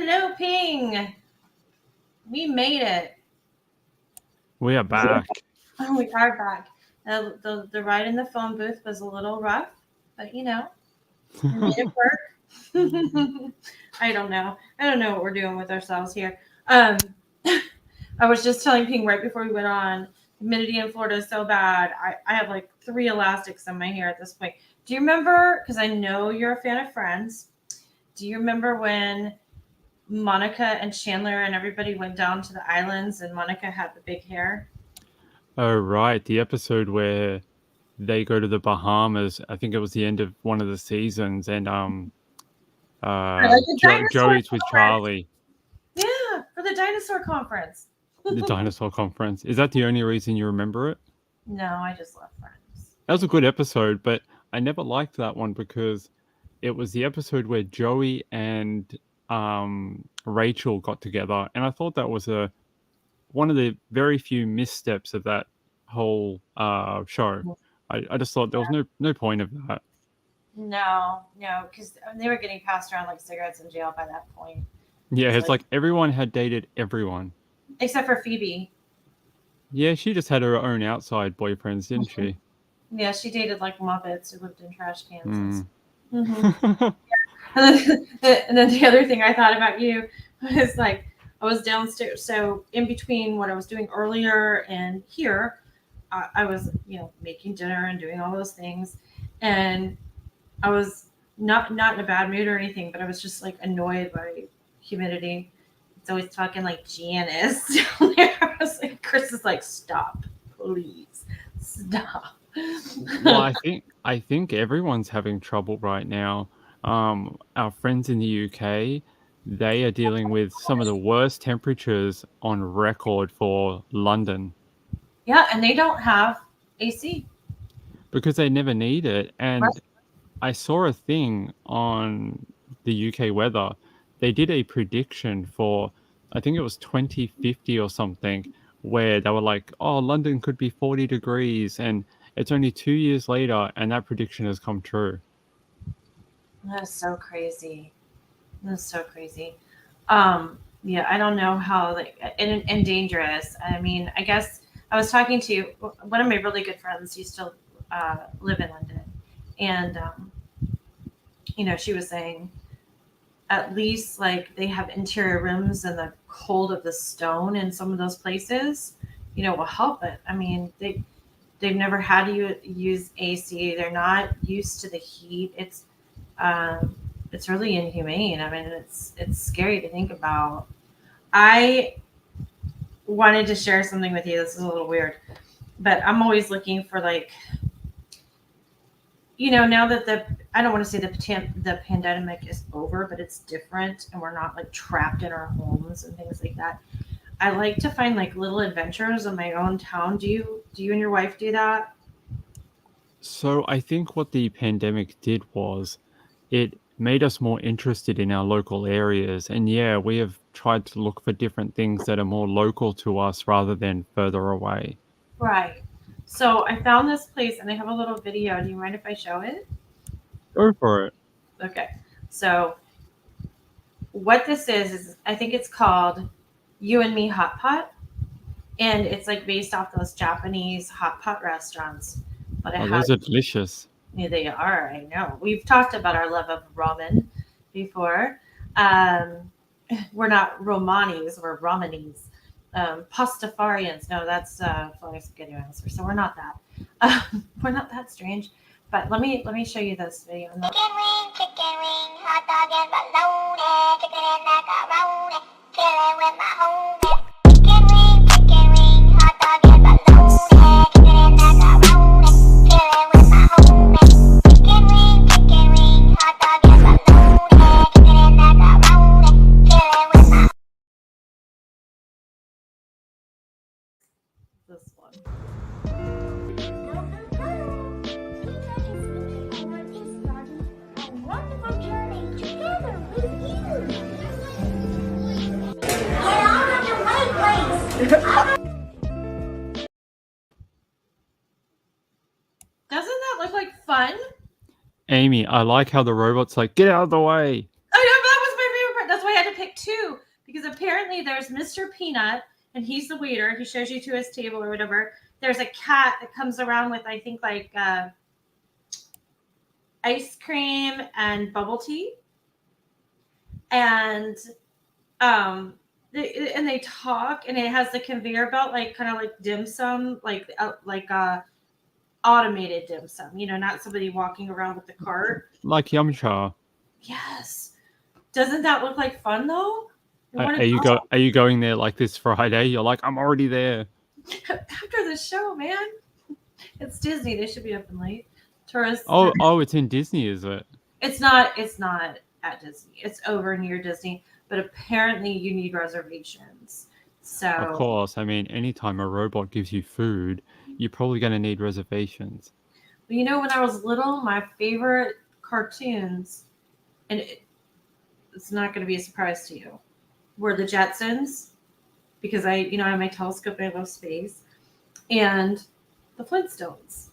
Hello, Ping. We made it. We are back. We are back. The ride in the phone booth was a little rough, but we made it work. I don't know. I don't know what we're doing with ourselves here. I was just telling Ping right before we went on, humidity in Florida is so bad. I have like 3 elastics in my hair at this point. Do you remember, because I know you're a fan of Friends, do you remember when Monica and Chandler and everybody went down to the islands and Monica had the big hair? Oh, right. The episode where they go to the Bahamas. I think it was the end of one of the seasons, and Joey's with Charlie. Yeah, for the dinosaur conference. The dinosaur conference. Is that the only reason you remember it? No, I just love Friends. That was a good episode, but I never liked that one because it was the episode where Joey and Rachel got together, and I thought that was one of the very few missteps of that whole show. I just thought there was no point of that. No, because they were getting passed around like cigarettes in jail by that point. Yeah, it's like everyone had dated everyone. Except for Phoebe. Yeah, she just had her own outside boyfriends, didn't she? Yeah, she dated like Muppets who lived in trash cans. Mm. And then the other thing I thought about you was like, I was downstairs. So in between what I was doing earlier and here, I was, making dinner and doing all those things. And I was not in a bad mood or anything, but I was just like annoyed by humidity. It's always talking like Janice down there. I was like, Chris is like, stop, please, stop. Well, I think everyone's having trouble right now. Our friends in the UK, they are dealing with some of the worst temperatures on record for London. Yeah, and they don't have AC. Because they never need it. And Right. I saw a thing on the UK weather. They did a prediction for, I think it was 2050 or something, where they were like, oh, London could be 40 degrees. And it's only 2 years later, and that prediction has come true. That's so crazy. That's so crazy. Yeah, I don't know how and dangerous. I mean, I guess I was talking to one of my really good friends used to live in London, and she was saying at least like they have interior rooms and the cold of the stone in some of those places, will help it. I mean, they've never had to use AC. They're not used to the heat. It's really inhumane. I mean, it's scary to think about. I wanted to share something with you. This is a little weird, but I'm always looking for like, now that I don't want to say the pandemic is over, but it's different and we're not like trapped in our homes and things like that. I like to find like little adventures in my own town. Do you and your wife do that? So I think what the pandemic did was it made us more interested in our local areas. And yeah, we have tried to look for different things that are more local to us rather than further away. Right. So I found this place and I have a little video. Do you mind if I show it? Go for it. Okay. So what this is I think it's called You and Me Hot Pot. And it's like based off those Japanese hot pot restaurants. But those are delicious. Yeah, they are. I know. We've talked about our love of ramen before. We're not Romanis, we're Ramanis. Pastafarians. No, that's fully spaghetti answer. So we're not that. We're not that strange. But let me show you this video. Chicken wing, hot dog and bologna, chicken and macaroni, chilling with my homies. Chicken wing, hot dog and bologna, chicken and macaroni, chilling with my homies. Chicken wing, hot dog and bologna, chicken and macaroni, chilling with my This one. wonderful journey together with you. Get out of the way, please. Doesn't that look like fun? Aimee, I like how the robot's like, get out of the way. Oh, no, that was my favorite part. That's why I had to pick 2. apparently there's Mr. Peanut, and he's the waiter. He shows you to his table or whatever. There's a cat that comes around with, I think, like ice cream and bubble tea. And they talk, and it has the conveyor belt, like kind of like dim sum, like automated dim sum, not somebody walking around with the cart. Like Yumcha. Yes. Doesn't that look like fun though? Are you going there like this Friday? You're like, I'm already there. After the show, man. It's Disney. They should be up and late. Tourists. Oh, it's in Disney, is it? It's not at Disney. It's over near Disney, but apparently you need reservations. So Of course. I mean, anytime a robot gives you food, you're probably going to need reservations. When I was little, my favorite cartoons, and it's not going to be a surprise to you, were the Jetsons, because I have my telescope and I love space, and the Flintstones.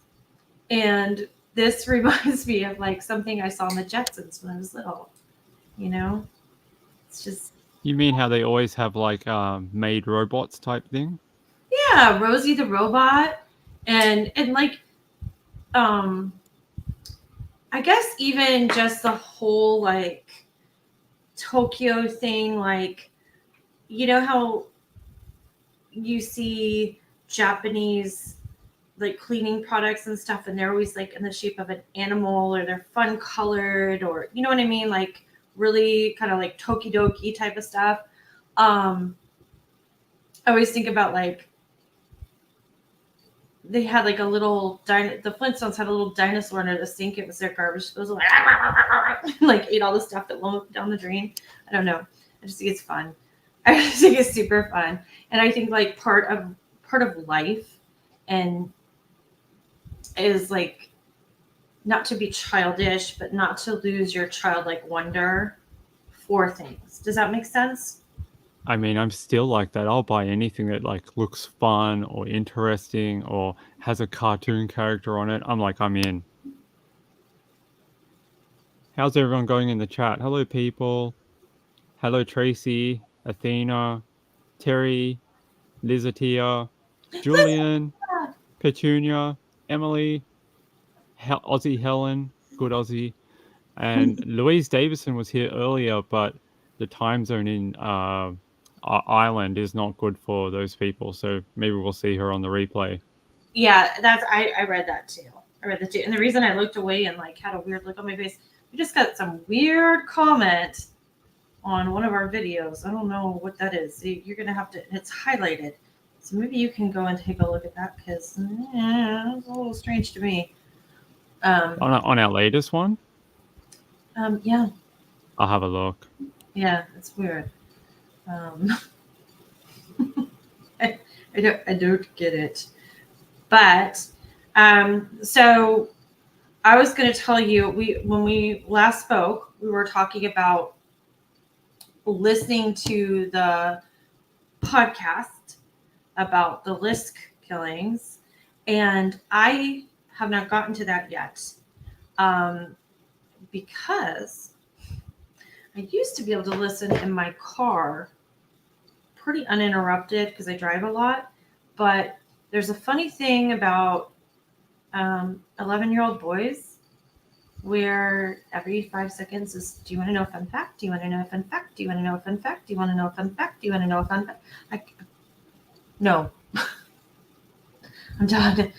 And this reminds me of like something I saw in the Jetsons when I was little. It's just. You mean how they always have like made robots type thing? Yeah, Rosie the robot, and like, I guess even just the whole like Tokyo thing, like, how you see Japanese like cleaning products and stuff, and they're always like in the shape of an animal, or they're fun colored, or you know what I mean, like really kind of like Tokidoki type of stuff. I always think about like they had like a little the Flintstones had a little dinosaur under the sink. It was their garbage disposal, like ate all the stuff that went down the drain. I don't know. I just think it's fun. I just think it's super fun, and I think like part of life and is like not to be childish, but not to lose your childlike wonder for things. Does that make sense? I mean, I'm still like that. I'll buy anything that like looks fun or interesting or has a cartoon character on it. I'm in. How's everyone going in the chat? Hello, people. Hello, Tracy, Athena, Terry, Lizatia, Julian, Petunia, Emily, Aussie Helen, good Aussie, and Louise Davison was here earlier, but the time zone in Ireland is not good for those people, so maybe we'll see her on the replay. Yeah, I read that too. And the reason I looked away and like had a weird look on my face, we just got some weird comment on one of our videos. I don't know what that is. You're gonna have to. It's highlighted, so maybe you can go and take a look at that, because it's a little strange to me. On our latest one. Yeah. I'll have a look. Yeah, it's weird. I don't get it. But so I was going to tell you, when we last spoke, we were talking about listening to the podcast about the Lisk killings, and I have not gotten to that yet, because I used to be able to listen in my car pretty uninterrupted because I drive a lot. But there's a funny thing about 11-year-old boys, where every 5 seconds is, do you want to know a fun fact? Do you want to know a fun fact? Do you want to know a fun fact? Do you want to know a fun fact? Do you want to know a fun fact? No. I'm done.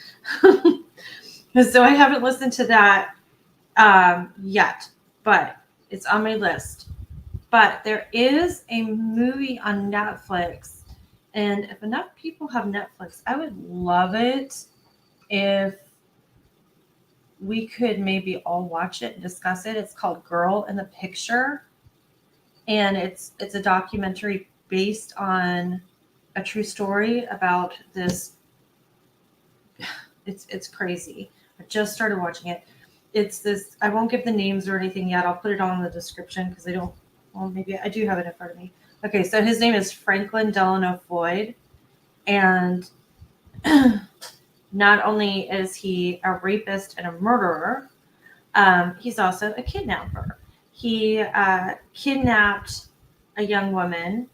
So I haven't listened to that yet, but it's on my list. But there is a movie on Netflix, and if enough people have Netflix, I would love it if we could maybe all watch it and discuss it. It's called Girl in the Picture, and it's a documentary based on a true story about this. It's crazy. I just started watching it. It's this. I won't give the names or anything yet. I'll put it on in the description because I don't. Well, maybe I do have it in front of me. Okay, so his name is Franklin Delano Floyd, and not only is he a rapist and a murderer, he's also a kidnapper. He kidnapped a young woman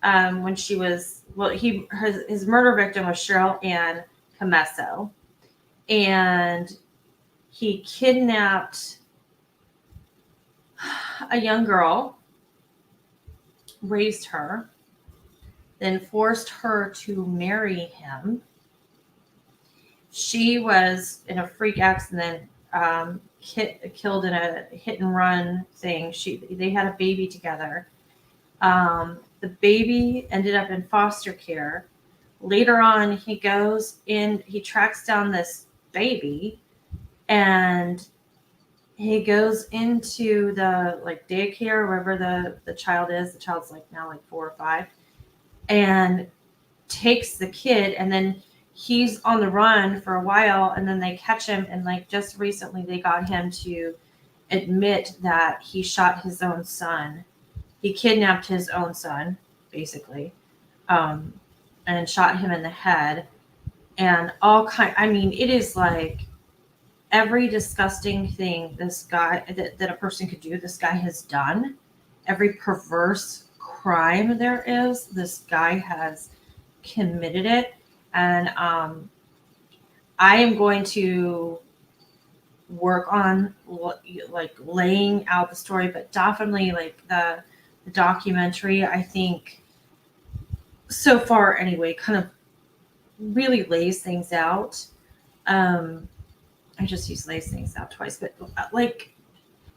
when she was, well, his murder victim was Cheryl Ann Camesso, and he kidnapped a young girl, raised her, then forced her to marry him. She was in a freak accident, killed in a hit and run thing. They had a baby together. The baby ended up in foster care. Later on, he tracks down this baby, and he goes into the like daycare, wherever the child is. The child's like now like 4 or 5, and takes the kid, and then he's on the run for a while, and then they catch him, and like just recently they got him to admit that he shot his own son. He kidnapped his own son, basically, and shot him in the head, and I mean, it is like every disgusting thing this guy that a person could do, this guy has done. Every perverse crime there is, this guy has committed it. And I am going to work on like laying out the story, but definitely like the documentary, I think so far anyway, kind of really lays things out. I just used lays things out twice, but like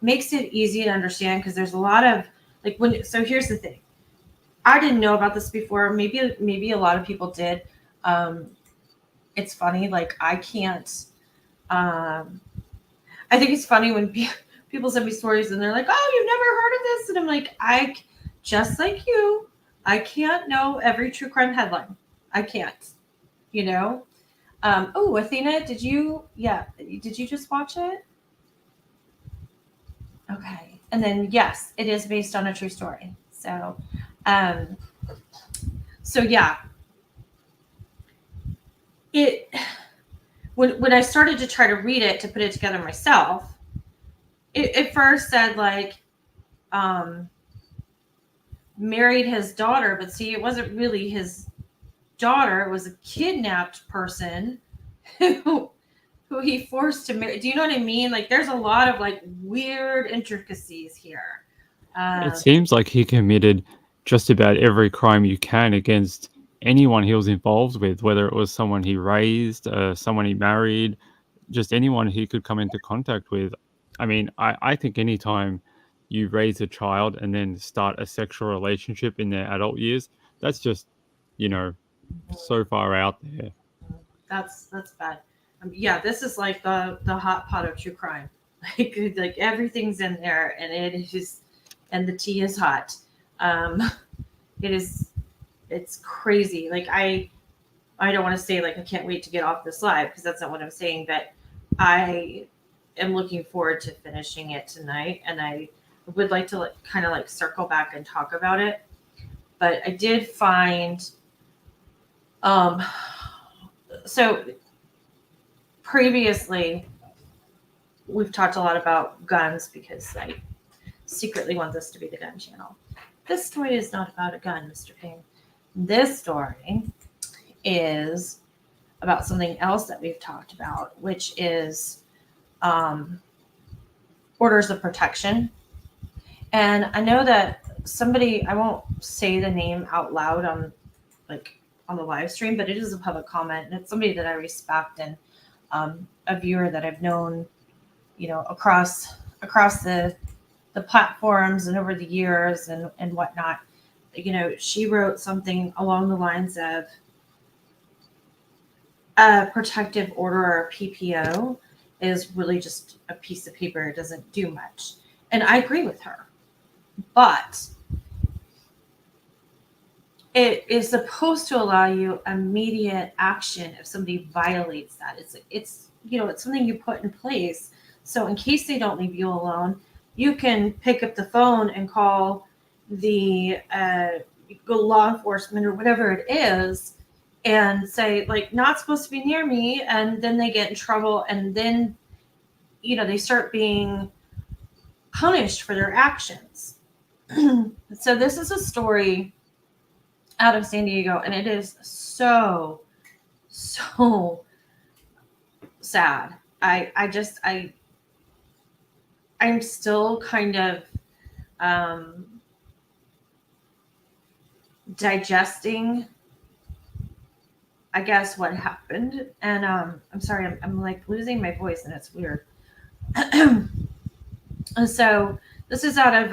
makes it easy to understand, because there's a lot of like so here's the thing. I didn't know about this before. Maybe a lot of people did. It's funny. Like I can't. I think it's funny when people send me stories and they're like, "Oh, you've never heard of this," and I'm like, I just like you, I can't know every true crime headline. I can't. You know. Oh, Athena, did you just watch it? Okay. And then yes, it is based on a true story. So, yeah. When I started to try to read it, to put it together myself, it first said like married his daughter, but see, it wasn't really his daughter. It was a kidnapped person who he forced to marry. Do you know what I mean? Like there's a lot of like weird intricacies here. It seems like he committed just about every crime you can against anyone he was involved with, whether it was someone he raised, someone he married, just anyone he could come into contact with. I mean, I think anytime you raise a child and then start a sexual relationship in their adult years, that's just, so far out there. That's bad. Yeah, this is like the hot pot of true crime. Like everything's in there, and it is just, and the tea is hot. It's crazy. Like I don't want to say like I can't wait to get off this live, because that's not what I'm saying, but I am looking forward to finishing it tonight, and I would like to kind of like circle back and talk about it. But I did find so previously we've talked a lot about guns, because I secretly want this to be the gun channel. This story is not about a gun, Mr. Payne. This story is about something else that we've talked about, which is orders of protection. And I know that somebody, I won't say the name out loud on the live stream, but it is a public comment, and it's somebody that I respect, and a viewer that I've known, across the platforms and over the years and whatnot. She wrote something along the lines of a protective order, or a PPO, is really just a piece of paper. It doesn't do much. And I agree with her. But it is supposed to allow you immediate action if somebody violates that. It's something you put in place. So in case they don't leave you alone, you can pick up the phone and call the law enforcement or whatever it is, and say like, not supposed to be near me, and then they get in trouble, and then they start being punished for their actions. So this is a story out of San Diego, and it is so sad. I'm still kind of digesting, I guess, what happened. And I'm sorry, I'm like losing my voice, and it's weird. And so this is out of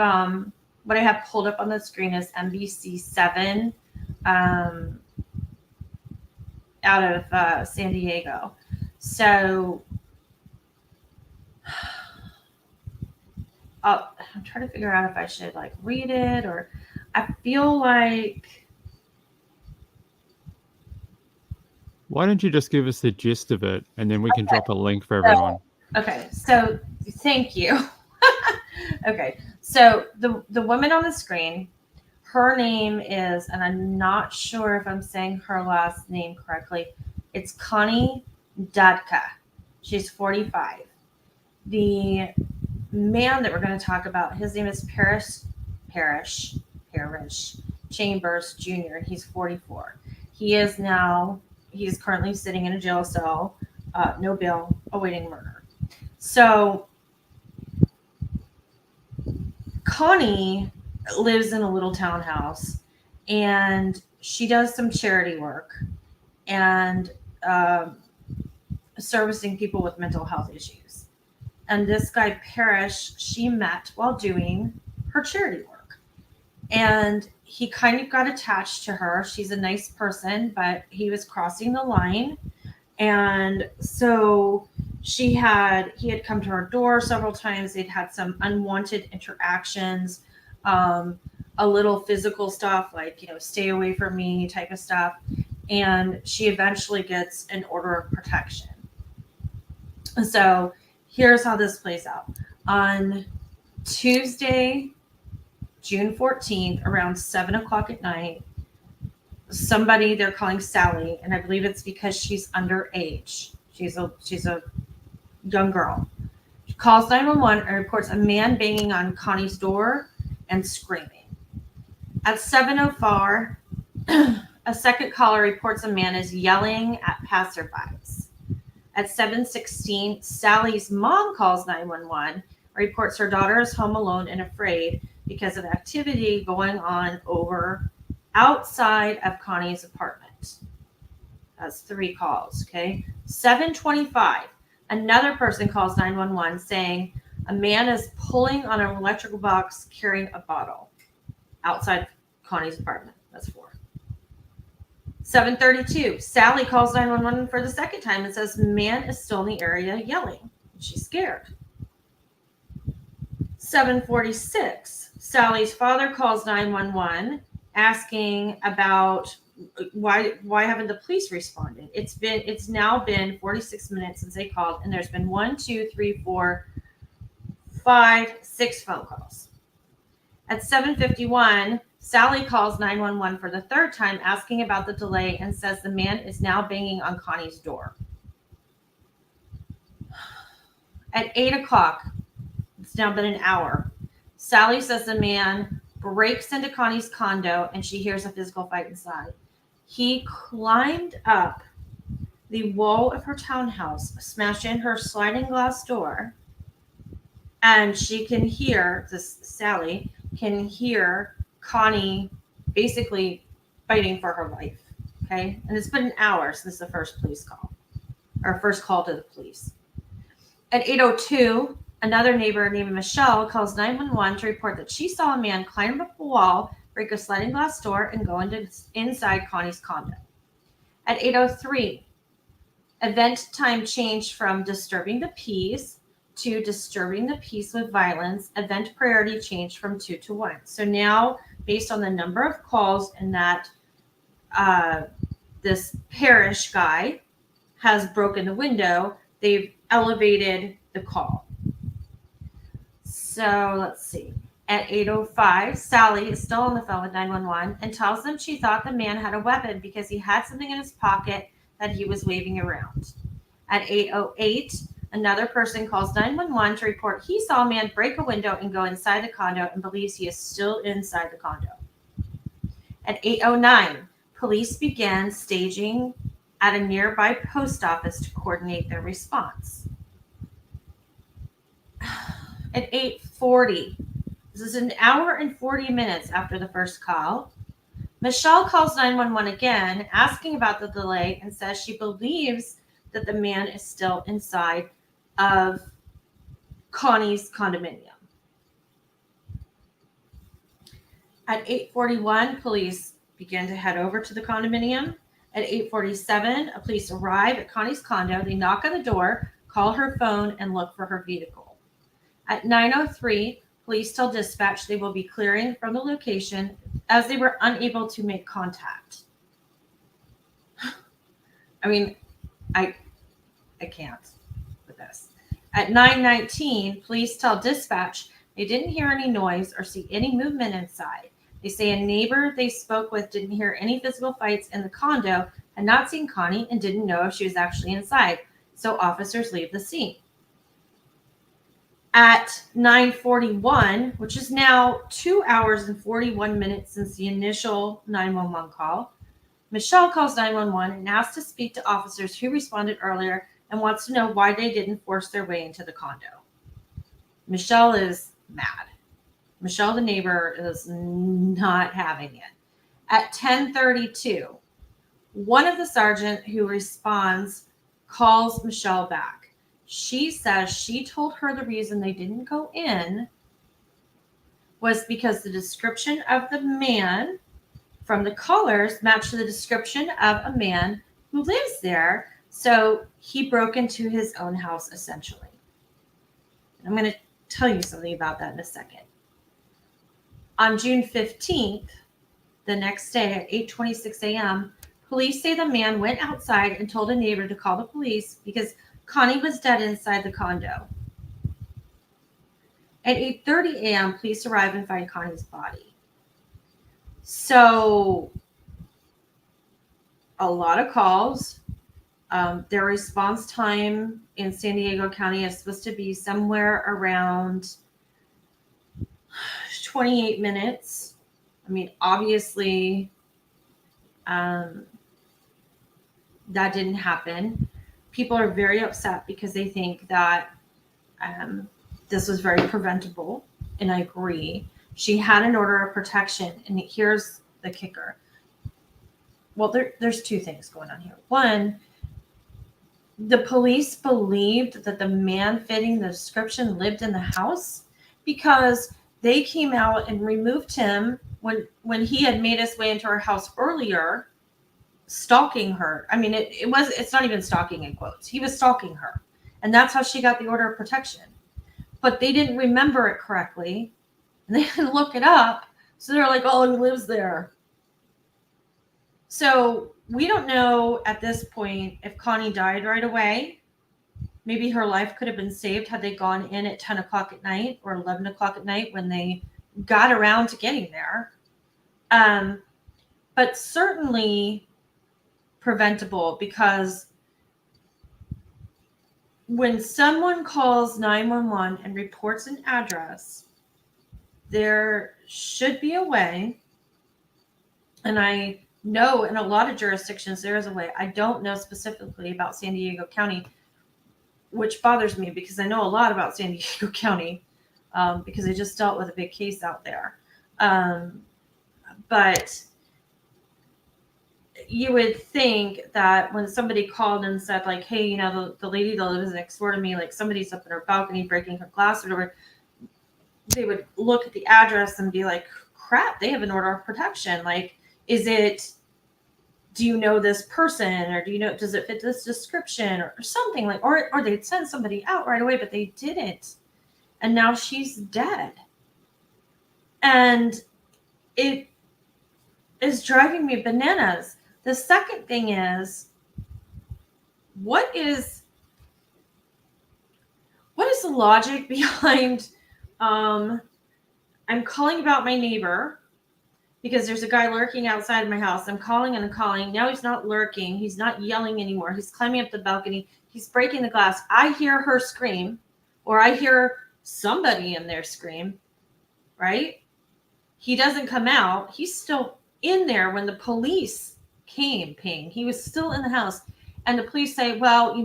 what I have pulled up on the screen is NBC7 out of San Diego. So I'm trying to figure out if I should like read it, or I feel like. Why don't you just give us the gist of it, and then we can drop a link for everyone. Okay, so thank you. Okay, so the woman on the screen, her name is, and I'm not sure if I'm saying her last name correctly, it's Connie Dadkha. She's 45. The man that we're going to talk about, his name is Parrish Chambers Jr., and he's 44. He's currently sitting in a jail cell, no bail, awaiting murder. So Connie lives in a little townhouse, and she does some charity work and servicing people with mental health issues. And this guy, Parrish, she met while doing her charity work. And he kind of got attached to her. She's a nice person, but he was crossing the line. And so he had come to her door several times. They'd had some unwanted interactions, a little physical stuff, like, stay away from me type of stuff. And she eventually gets an order of protection. So here's how this plays out. On Tuesday, June 14th, around 7 o'clock at night, somebody, they're calling Sally, and I believe it's because she's underage. She's a young girl. She calls 911 and reports a man banging on Connie's door and screaming. At 7:04, a second caller reports a man is yelling at passerbys. At 7:16, Sally's mom calls 911, reports her daughter is home alone and afraid because of activity going on outside of Connie's apartment. That's 3 calls, okay? 7:25, another person calls 911 saying a man is pulling on an electrical box carrying a bottle outside Connie's apartment. That's 4. 7:32, Sally calls 911 for the second time and says man is still in the area yelling. She's scared. 7:46, Sally's father calls 911 asking about why haven't the police responded? It's now been 46 minutes since they called, and there's been 1, 2, 3, 4, 5, 6 phone calls. At 7:51, Sally calls 911 for the third time asking about the delay and says the man is now banging on Connie's door. At 8 o'clock, it's now been an hour, Sally says the man breaks into Connie's condo and she hears a physical fight inside. He climbed up the wall of her townhouse, smashed in her sliding glass door, and Sally can hear Connie basically fighting for her life. Okay. And it's been an hour since the first police call, or first call to the police. At 8:02, another neighbor named Michelle calls 911 to report that she saw a man climb up a wall, break a sliding glass door, and go inside Connie's condo. At 8:03, event time changed from disturbing the peace to disturbing the peace with violence. Event priority changed from 2 to 1. So now, based on the number of calls and that this Parrish guy has broken the window, they've elevated the call. So let's see. At 8:05, Sally is still on the phone with 911 and tells them she thought the man had a weapon because he had something in his pocket that he was waving around. At 8:08, another person calls 911 to report he saw a man break a window and go inside the condo and believes he is still inside the condo. At 8:09, police began staging at a nearby post office to coordinate their response. At 8:40, this is an hour and 40 minutes after the first call, Michelle calls 911 again, asking about the delay, and says she believes that the man is still inside of Connie's condominium. At 8:41, police begin to head over to the condominium. At 8:47, police arrive at Connie's condo. They knock on the door, call her phone, and look for her vehicle. At 9:03, police tell dispatch they will be clearing from the location as they were unable to make contact. I mean, I can't with this. At 9:19, police tell dispatch they didn't hear any noise or see any movement inside. They say a neighbor they spoke with didn't hear any physical fights in the condo, had not seen Connie, and didn't know if she was actually inside. So officers leave the scene. At 9:41, which is now 2 hours and 41 minutes since the initial 911 call, Michelle calls 911 and asks to speak to officers who responded earlier and wants to know why they didn't force their way into the condo. Michelle is mad. Michelle, the neighbor, is not having it. At 10:32, one of the sergeant who responds calls Michelle back. She says she told her the reason they didn't go in was because the description of the man from the callers matched the description of a man who lives there. So he broke into his own house, essentially. I'm going to tell you something about that in a second. On June 15th, the next day at 8:26 a.m., police say the man went outside and told a neighbor to call the police because Connie was dead inside the condo. At 8:30 a.m., police arrive and find Connie's body. So, a lot of calls. Their response time in San Diego County is supposed to be somewhere around 28 minutes. I mean, obviously, that didn't happen. People are very upset because they think that this was very preventable, and I agree. She had an order of protection, and here's the kicker. Well, there's two things going on here. One, the police believed that the man fitting the description lived in the house because they came out and removed him when he had made his way into her house earlier, stalking her. I mean, it's not even stalking in quotes. He was stalking her. And that's how she got the order of protection. But they didn't remember it correctly. And they didn't look it up. So they're like, oh, he lives there. So we don't know at this point if Connie died right away. Maybe her life could have been saved had they gone in at 10 o'clock at night or 11 o'clock at night when they got around to getting there. But certainly preventable, because when someone calls 911 and reports an address, there should be a way, and I know in a lot of jurisdictions there is a way. I don't know specifically about San Diego County, which bothers me because I know a lot about San Diego County because I just dealt with a big case out there. But you would think that when somebody called and said, like, hey, you know, the lady that lives next door to me, like somebody's up in her balcony breaking her glass or whatever, they would look at the address and be like, crap, they have an order of protection. Like, do you know this person, or does it fit this description or something like, or they'd send somebody out right away, but they didn't. And now she's dead. And it is driving me bananas. The second thing is, what is the logic behind, I'm calling about my neighbor because there's a guy lurking outside of my house. I'm calling and I'm calling. Now he's not lurking. He's not yelling anymore. He's climbing up the balcony. He's breaking the glass. I hear her scream, or I hear somebody in there scream, right? He doesn't come out. He's still in there when the police came. Ping. He was still in the house, and the police say, "Well,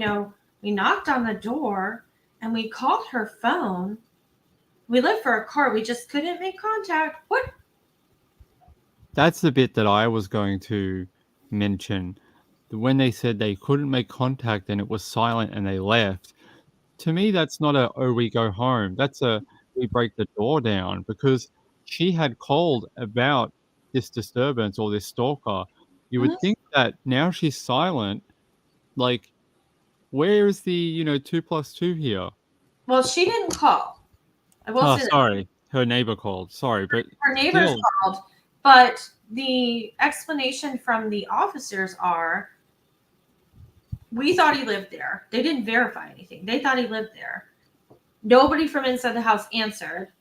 we knocked on the door and we called her phone. We looked for a car. We just couldn't make contact." What? That's the bit that I was going to mention. When they said they couldn't make contact and it was silent and they left, to me, that's not a, "Oh, we go home." That's a, "We break the door down," because she had called about this disturbance or this stalker. You would Mhm. think that now she's silent, like, where is the, 2 plus 2 here? Well, she didn't call. I will Oh, say that. sorry. Her neighbor called. Sorry, but Her neighbors still, called, but the explanation from the officers are, we thought he lived there. They didn't verify anything. They thought he lived there. Nobody from inside the house answered.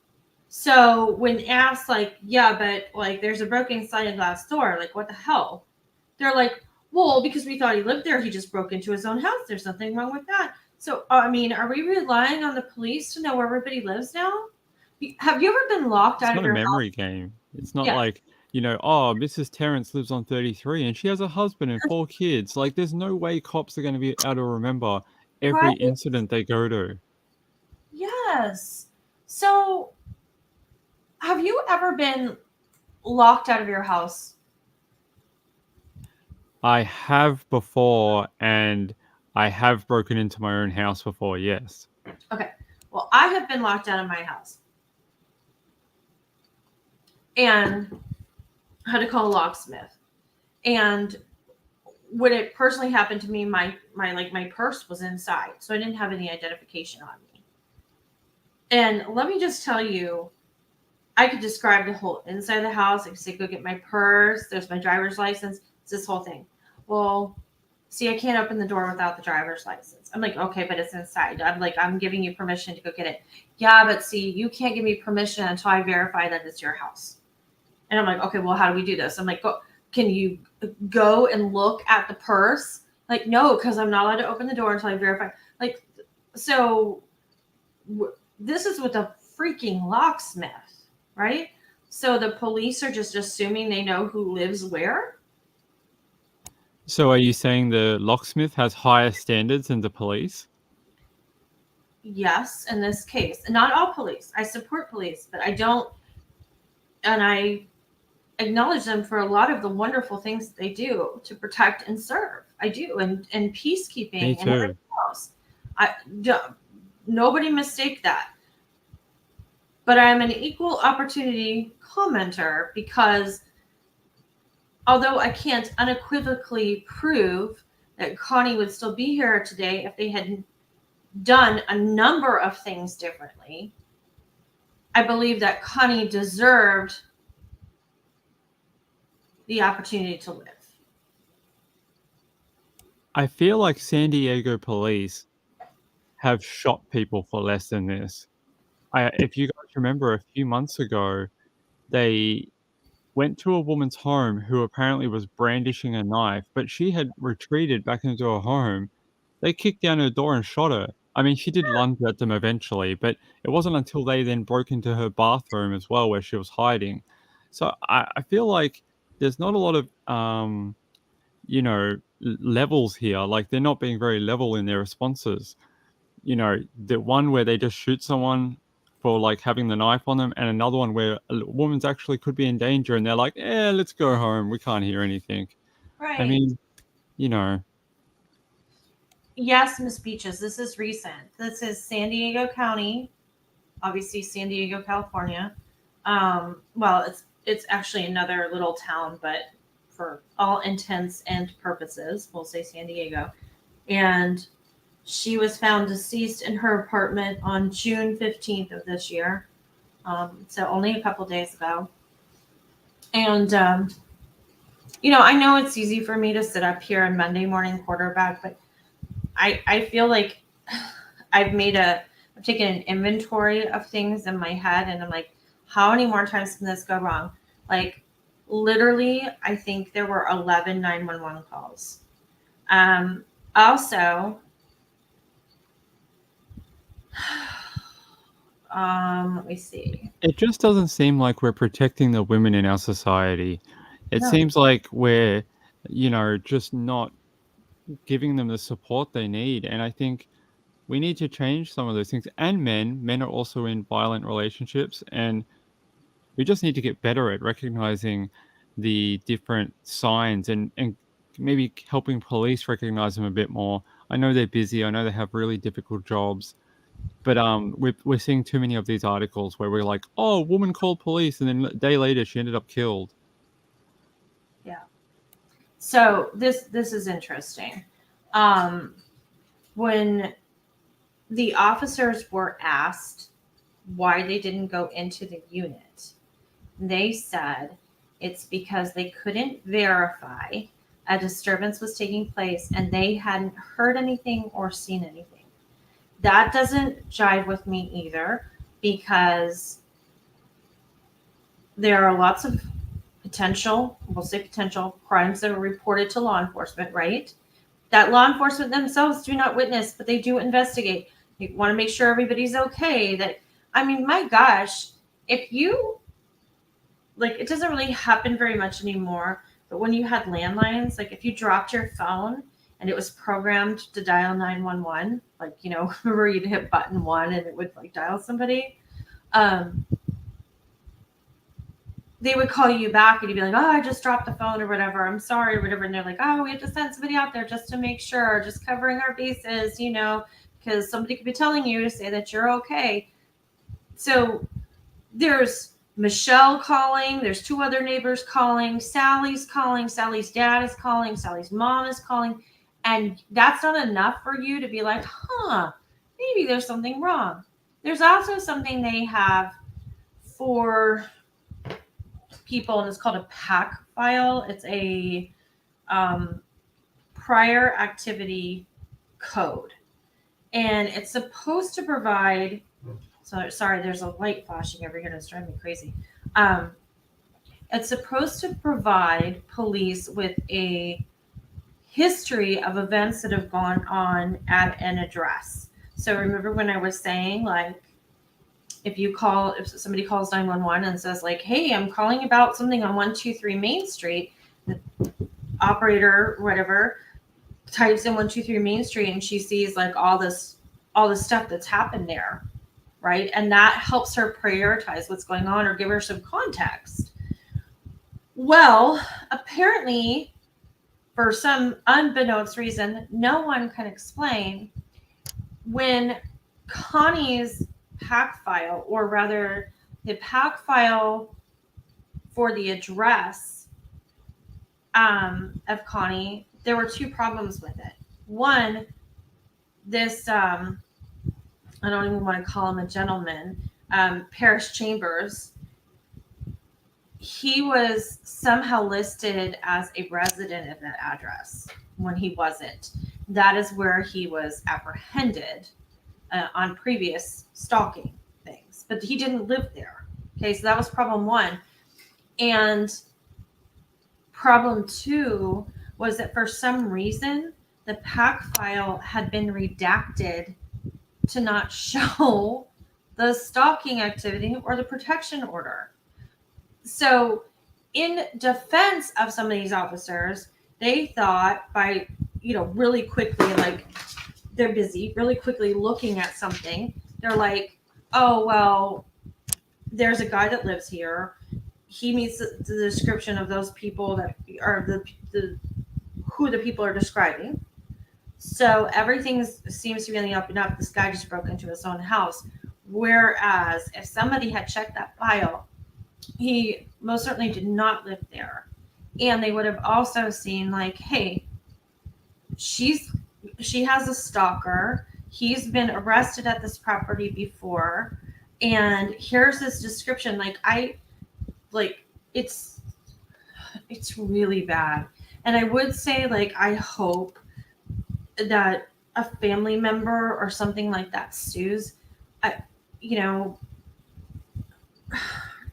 So when asked, like, yeah, but like there's a broken sliding glass door, like what the hell? They're like, well, because we thought he lived there, he just broke into his own house. There's nothing wrong with that. So I mean, are we relying on the police to know where everybody lives now? Have you ever been locked it's out of not a your house? memory game. It's not Yeah, like, "Oh, Mrs. Terrence lives on 33 and she has a husband and 4 kids." Like, there's no way cops are gonna be able to remember every right. incident they go to. Yes. So have you ever been locked out of your house? I have before, and I have broken into my own house before, yes. Okay. Well, I have been locked out of my house and had to call a locksmith. And when it personally happened to me, my purse was inside, so I didn't have any identification on me. And let me just tell you, I could describe the whole inside of the house. I could say, go get my purse. There's my driver's license. It's this whole thing. Well, see, I can't open the door without the driver's license. I'm like, okay, but it's inside. I'm like, I'm giving you permission to go get it. Yeah, but see, you can't give me permission until I verify that it's your house. And I'm like, okay, well, how do we do this? I'm like, can you go and look at the purse? Like, no, because I'm not allowed to open the door until I verify. Like, so this is with a freaking locksmith, right? So the police are just assuming they know who lives where? So are you saying the locksmith has higher standards than the police? Yes, in this case. Not all police. I support police, but I don't, and I acknowledge them for a lot of the wonderful things they do to protect and serve. I do, and peacekeeping Me and everything too. else. Nobody mistake that. But I'm an equal opportunity commenter because although I can't unequivocally prove that Connie would still be here today if they had done a number of things differently, I believe that Connie deserved the opportunity to live. I feel like San Diego police have shot people for less than this. If you guys remember a few months ago, they went to a woman's home who apparently was brandishing a knife, but she had retreated back into her home. They kicked down her door and shot her. I mean, she did lunge at them eventually, but it wasn't until they then broke into her bathroom as well where she was hiding. So I feel like there's not a lot of levels here. Like, they're not being very level in their responses. The one where they just shoot someone for like having the knife on them, and another one where a woman's actually could be in danger and they're like, let's go home. We can't hear anything. I Right. mean, you know, Yes, Miss Beaches, this is recent. This is San Diego County, obviously San Diego, California. Well, it's actually another little town, but for all intents and purposes, we'll say San Diego. And she was found deceased in her apartment on June 15th of this year. So only a couple days ago. And, I know it's easy for me to sit up here and Monday morning quarterback, but I feel like I've taken an inventory of things in my head, and I'm like, how many more times can this go wrong? Like, literally, I think there were 11 911 calls. Also, let me see. it just doesn't seem like we're protecting the women in our society. It No. seems like we're, just not giving them the support they need. And I think we need to change some of those things. And men are also in violent relationships, and we just need to get better at recognizing the different signs and maybe helping police recognize them a bit more. I know they're busy. I know they have really difficult jobs, but we're seeing too many of these articles where we're like, oh, woman called police, and then a day later she ended up killed. Yeah. So this is interesting. When the officers were asked why they didn't go into the unit, they said it's because they couldn't verify a disturbance was taking place and they hadn't heard anything or seen anything. That doesn't jive with me either, because there are lots of potential crimes that are reported to law enforcement, right? That law enforcement themselves do not witness, but they do investigate. They want to make sure everybody's okay. My gosh, if you, it doesn't really happen very much anymore, but when you had landlines, if you dropped your phone and it was programmed to dial 911, remember you'd hit button 1 and it would dial somebody. They would call you back and you'd be like, oh, I just dropped the phone or whatever. I'm sorry or whatever. And they're like, oh, we have to send somebody out there just to make sure, just covering our bases, because somebody could be telling you to say that you're okay. So there's Michelle calling. There's 2 other neighbors calling. Sally's calling. Sally's dad is calling. Sally's mom is calling. And that's not enough for you to be like, maybe there's something wrong. There's also something they have for people, and it's called a PAC file. It's a prior activity code, and it's supposed to provide. Sorry, there's a light flashing over here that's driving me crazy. It's supposed to provide police with a history of events that have gone on at an address. So remember when I was saying, if somebody calls 911 and says hey, I'm calling about something on 123 Main Street, the operator, whatever, types in 123 Main Street and she sees all this stuff that's happened there, right? And that helps her prioritize what's going on or give her some context. Well, apparently, for some unbeknownst reason, no one can explain, when Connie's PAC file, or rather the PAC file for the address of Connie, there were 2 problems with it. One, this, I don't even want to call him a gentleman, Parish Chambers, he was somehow listed as a resident of that address when he wasn't. That is where he was apprehended on previous stalking things, but he didn't live there. Okay, so that was problem 1. And problem 2 was that for some reason, the PAC file had been redacted to not show the stalking activity or the protection order. So in defense of some of these officers, they thought by, really quickly, they're busy, really quickly looking at something, they're like, oh, well, there's a guy that lives here. He meets the description of those people that are who the people are describing. So everything seems to be on the up and up. This guy just broke into his own house. Whereas if somebody had checked that file, he most certainly did not live there. And they would have also seen hey, she has a stalker. He's been arrested at this property before. And here's his description. It's really bad. And I would say I hope that a family member or something like that sues,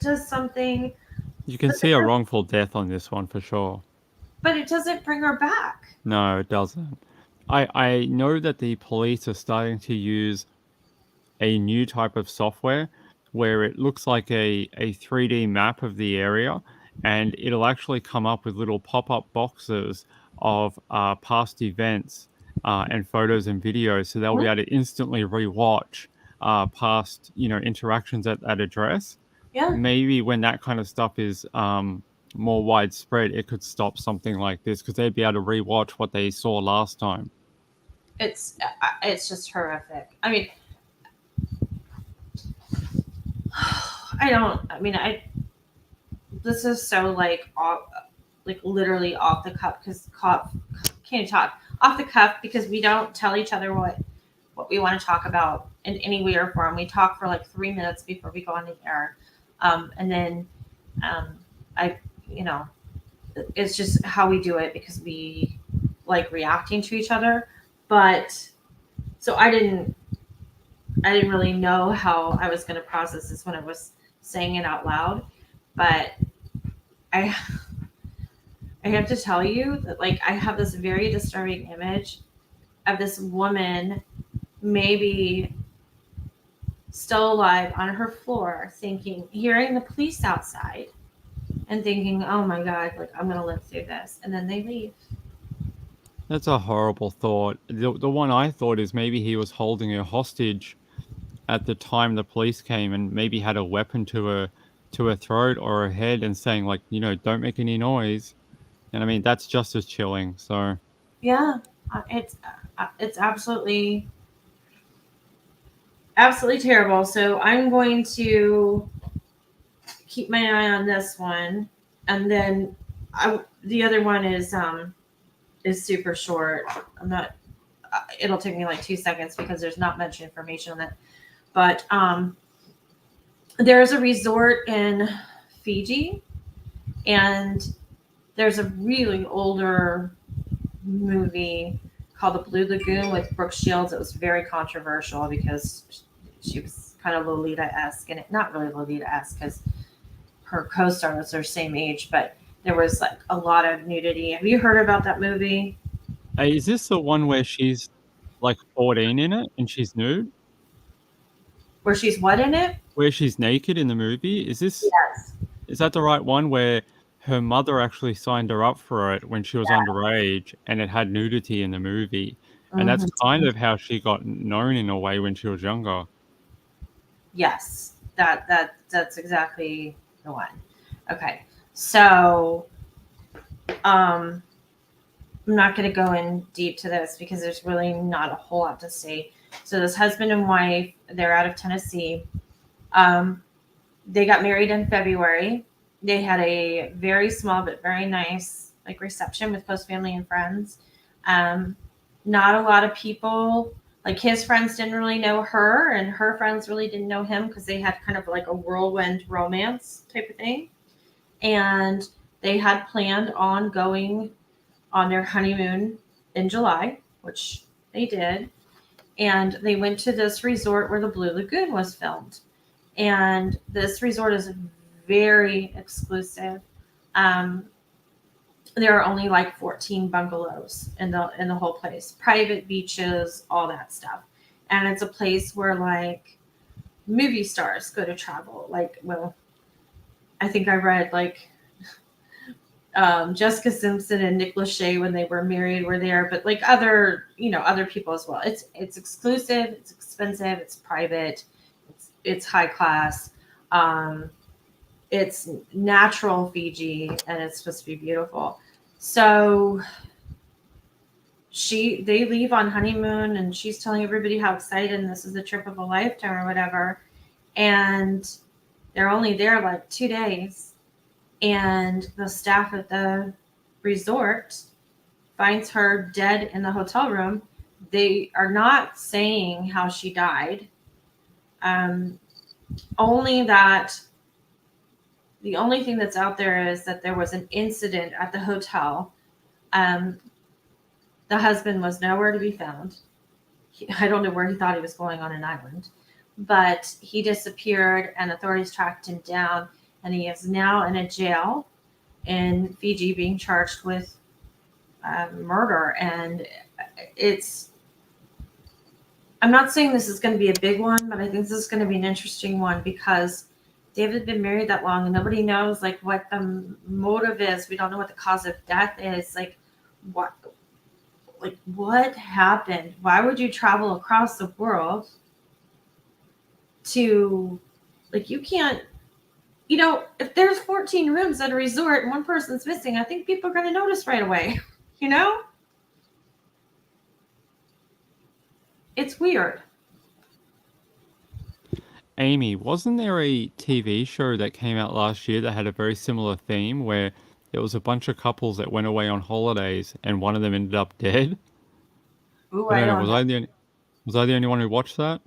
does something. You can see a wrongful death on this one for sure. But it doesn't bring her back. No, it doesn't. I know that the police are starting to use a new type of software where it looks like a 3D map of the area, and it'll actually come up with little pop-up boxes of past events and photos and videos, so they'll be able to instantly rewatch past interactions at that address. Yeah. Maybe when that kind of stuff is more widespread, it could stop something like this because they'd be able to rewatch what they saw last time. It's just horrific. I mean, this is so like literally off the cuff because can't talk off the cuff because we don't tell each other what we want to talk about in any way or form. We talk for like 3 minutes before we go on the air, and then it's just how we do it because we like reacting to each other. But so I didn't really know how I was going to process this when I was saying it out loud, but I have to tell you that like I have this very disturbing image of this woman maybe still alive on her floor hearing the police outside and thinking, oh my God, like I'm going to live through this. And then they leave. That's a horrible thought. The one I thought is maybe he was holding her hostage at the time the police came and maybe had a weapon to her throat or her head and saying like, don't make any noise. And I mean, that's just as chilling. So yeah, it's absolutely terrible. So I'm going to keep my eye on this one, and then the other one is super short. I'm not. It'll take me like 2 seconds because there's not much information on it. But there's a resort in Fiji, and there's a really older movie called The Blue Lagoon with Brooke Shields. It was very controversial because she was kind of Lolita-esque, and not really Lolita-esque because her co-star was their same age, but there was like a lot of nudity. Have you heard about that movie? Hey, is this the one where she's like 14 in it and she's nude? Where she's what in it? Where she's naked in the movie? Is that the right one where her mother actually signed her up for it when she was underage and it had nudity in the movie? And that's kind of how she got known in a way when she was younger. Yes, that's exactly the one. Okay, so I'm not going to go in deep to this because there's really not a whole lot to say. So this husband and wife, they're out of Tennessee. They got married in February. They had a very small but very nice like reception with close family and friends. Not a lot of people, like his friends didn't really know her and her friends really didn't know him because they had kind of like a whirlwind romance type of thing. And they had planned on going on their honeymoon in July, which they did. And they went to this resort where the Blue Lagoon was filmed. And this resort is very exclusive. There are only like 14 bungalows in the whole place, private beaches, all that stuff. And it's a place where like movie stars go to travel. Like, well, I think I read like Jessica Simpson and Nick Lachey when they were married were there, but like other people as well. It's exclusive, it's expensive, it's private, it's high class. It's natural Fiji, and it's supposed to be beautiful. So they leave on honeymoon, and she's telling everybody how excited and this is the trip of a lifetime or whatever. And they're only there like 2 days, and the staff at the resort finds her dead in the hotel room. They are not saying how she died. The only thing that's out there is that there was an incident at the hotel. The husband was nowhere to be found. I don't know where he thought he was going on an island, but he disappeared and authorities tracked him down, and he is now in a jail in Fiji being charged with murder. And I'm not saying this is going to be a big one, but I think this is going to be an interesting one because David's been married that long and nobody knows like what the motive is. We don't know what the cause of death is. What happened? Why would you travel across the world to, like, you can't, if there's 14 rooms at a resort and one person's missing, I think people are going to notice right away. It's weird. Aimee, wasn't there a TV show that came out last year that had a very similar theme where there was a bunch of couples that went away on holidays and one of them ended up dead? Ooh, I I don't know. don't know. Was I the only one who watched that?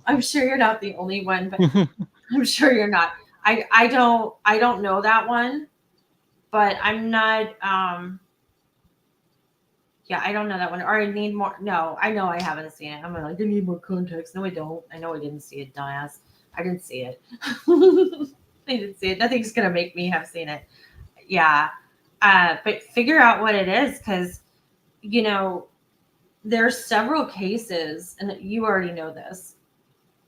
I'm sure you're not the only one, but I'm sure you're not. I don't know that one, but I'm not yeah, I don't know that one. Or I need more. No, I know I haven't seen it. I'm like, I need more context. No, I don't. I know I didn't see it, dumbass. I didn't see it. I didn't see it. Nothing's gonna make me have seen it. Yeah. But figure out what it is, because there's several cases, and you already know this,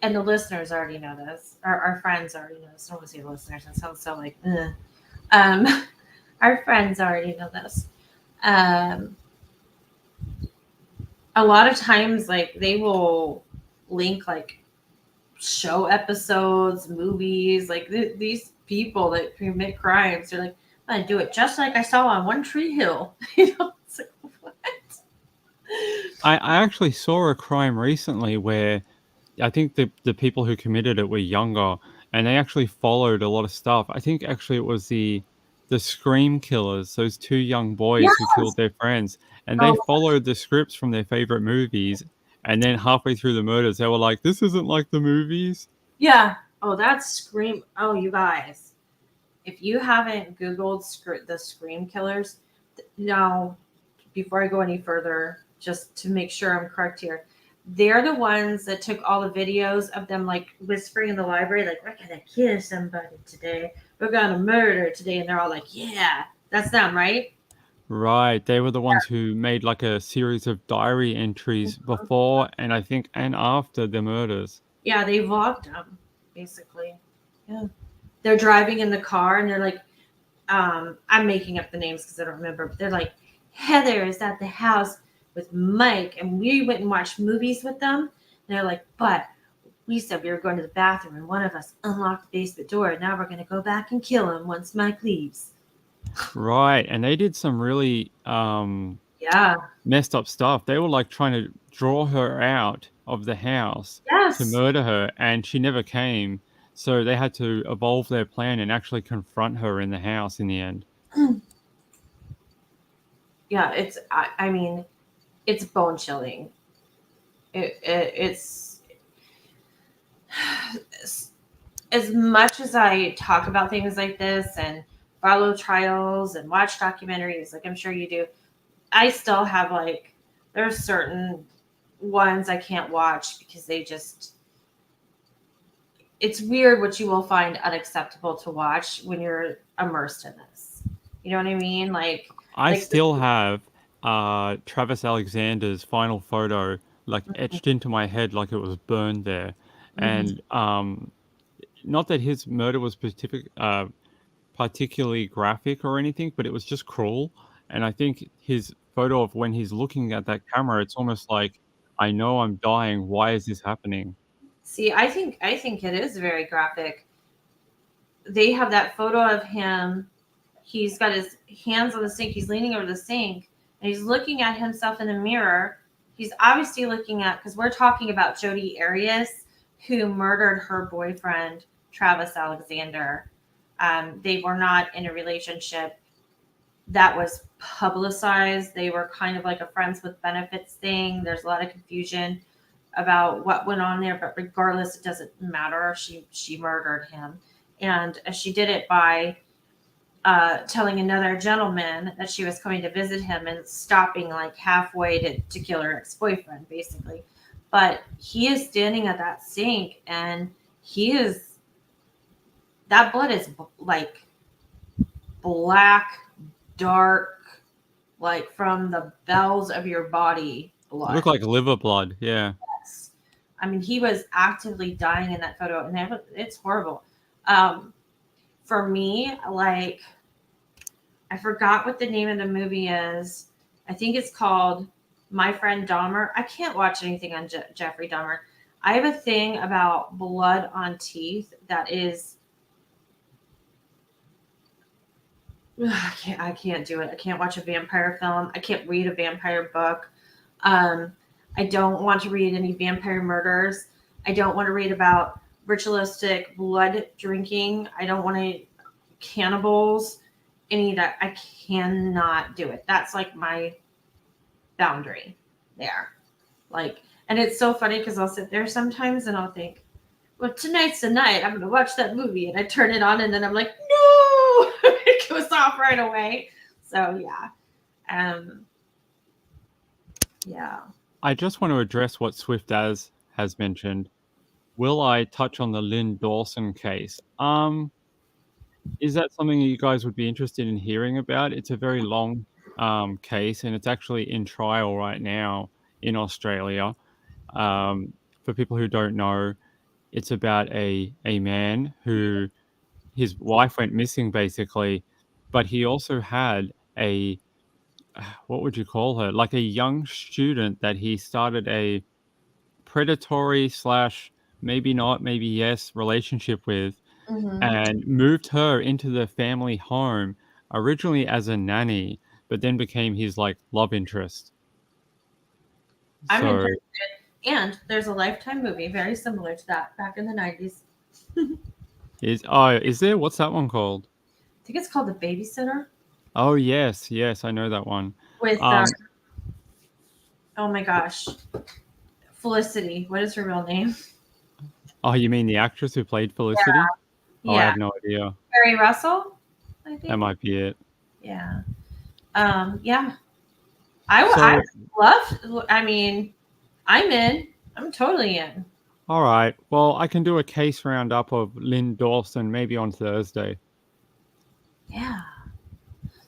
and the listeners already know this. Our friends already know this. I don't want to say listeners. It sounds so like, our friends already know this. A lot of times, like, they will link like show episodes, movies, like these people that commit crimes. They're like, I'm gonna do it just like I saw on One Tree Hill. It's like, what? I actually saw a crime recently where I think the people who committed it were younger and they actually followed a lot of stuff. I think actually it was the Scream Killers, those two young boys who Yes. killed their friends, and they Oh, followed the scripts from their favorite movies. And then halfway through the murders, they were like, "This isn't like the movies." yeah. Oh, that's Scream. Oh, you guys, if you haven't Googled the Scream Killers, now, before I go any further, just to make sure I'm correct here, they're the ones that took all the videos of them like whispering in the library, like, we're gonna kill somebody today, we're gonna murder today, and they're all like, yeah, that's them, right? Right, they were the ones who made like a series of diary entries before and I think and after the murders. Yeah, they vlogged them, basically. Yeah. They're driving in the car and they're like, I'm making up the names because I don't remember, but they're like, Heather is at the house with Mike, and we went and watched movies with them. And they're like, but we said we were going to the bathroom, and one of us unlocked the basement door, and now we're going to go back and kill him once Mike leaves. Right, and they did some really Yeah. messed up stuff. They were like trying to draw her out of the house to Yes. murder her, and she never came. So they had to evolve their plan and actually confront her in the house in the end. Yeah. I mean, it's bone chilling. It's as much as I talk about things like this and follow trials and watch documentaries, like I'm sure you do, I still have like, there's certain ones I can't watch because it's weird what you will find unacceptable to watch when you're immersed in this. You know what I mean? I Like still have Travis Alexander's final photo like etched into my head like it was burned there. And not that his murder was particularly graphic or anything, but it was just cruel. And I think his photo of when he's looking at that camera, it's almost like, I know I'm dying. Why is this happening? See, I think it is very graphic. They have that photo of him. He's got his hands on the sink. He's leaning over the sink and he's looking at himself in the mirror. He's obviously looking at, because we're talking about Jodi Arias, who murdered her boyfriend, Travis Alexander. They were not in a relationship that was publicized. They were kind of like a friends with benefits thing. There's a lot of confusion about what went on there, but regardless, it doesn't matter. She murdered him, and she did it by telling another gentleman that she was coming to visit him and stopping like halfway to kill her ex-boyfriend, basically. But he is standing at that sink, and that blood is like black, dark, like from the bowels of your body blood. It looked like liver blood. Yeah. Yes. I mean, he was actively dying in that photo, and it's horrible. For me, like, I forgot what the name of the movie is. I think it's called My Friend Dahmer. I can't watch anything on Jeffrey Dahmer. I have a thing about blood on teeth that is. I can't do it. I can't watch a vampire film. I can't read a vampire book. I don't want to read any vampire murders. I don't want to read about ritualistic blood drinking. I don't want to cannibals. Any of that. I cannot do it. That's like my boundary there. Like, and it's so funny because I'll sit there sometimes and I'll think, well, tonight's the night. I'm going to watch that movie. And I turn it on and then I'm like, no, it goes off right away. So, yeah. Yeah. I just want to address what Swift as has mentioned. Will I touch on the Lynn Dawson case? Is that something you guys would be interested in hearing about? It's a very long case, and it's actually in trial right now in Australia. For people who don't know, it's about a man who his wife went missing, basically, but he also had a what would you call her? Like a young student that he started a predatory slash maybe not, maybe yes relationship with, Mm-hmm. and moved her into the family home originally as a nanny, but then became his like love interest. I'm So interested. And there's a Lifetime movie very similar to that back in the 90s. is there? What's that one called? I think it's called The Babysitter Oh yes, I know that one. with, oh my gosh, Felicity. What is her real name? Oh, you mean the actress who played Felicity? Oh, I Yeah. have no idea. Carrie Russell, I think. That might be it. Yeah. Yeah. I love, I mean, I'm in. I'm totally in. All right. Well, I can do a case roundup of Lynn Dawson maybe on Thursday. Yeah.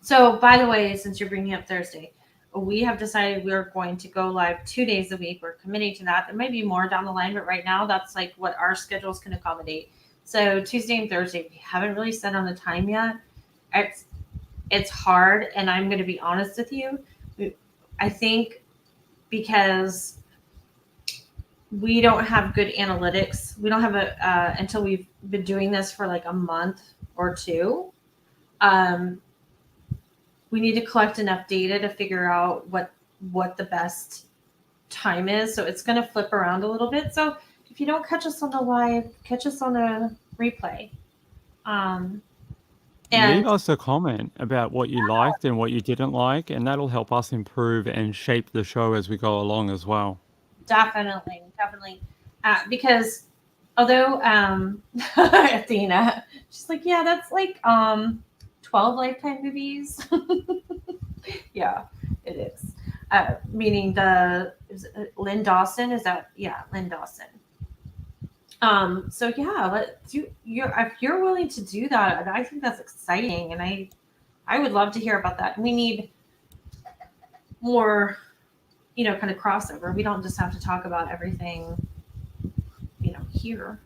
So, by the way, since you're bringing up Thursday, we have decided we're going to go live 2 days a week. We're committing to that. There may be more down the line, but right now that's like what our schedules can accommodate. So Tuesday and Thursday, we haven't really set on the time yet. It's hard, and I'm going to be honest with you. I think because we don't have good analytics. We don't have until we've been doing this for like a month or two. We need to collect enough data to figure out what the best time is. So it's going to flip around a little bit. So if you don't catch us on the live, catch us on the replay. And leave us a comment about what you liked and what you didn't like, and that'll help us improve and shape the show as we go along as well. Definitely. Because although Athena, she's like, yeah, that's like 12 Lifetime movies. Yeah, it is. Meaning Lynn Dawson, is that? Yeah, Lynn Dawson. So yeah, if you're willing to do that, I think that's exciting, and I would love to hear about that. We need more, kind of crossover. We don't just have to talk about everything, here.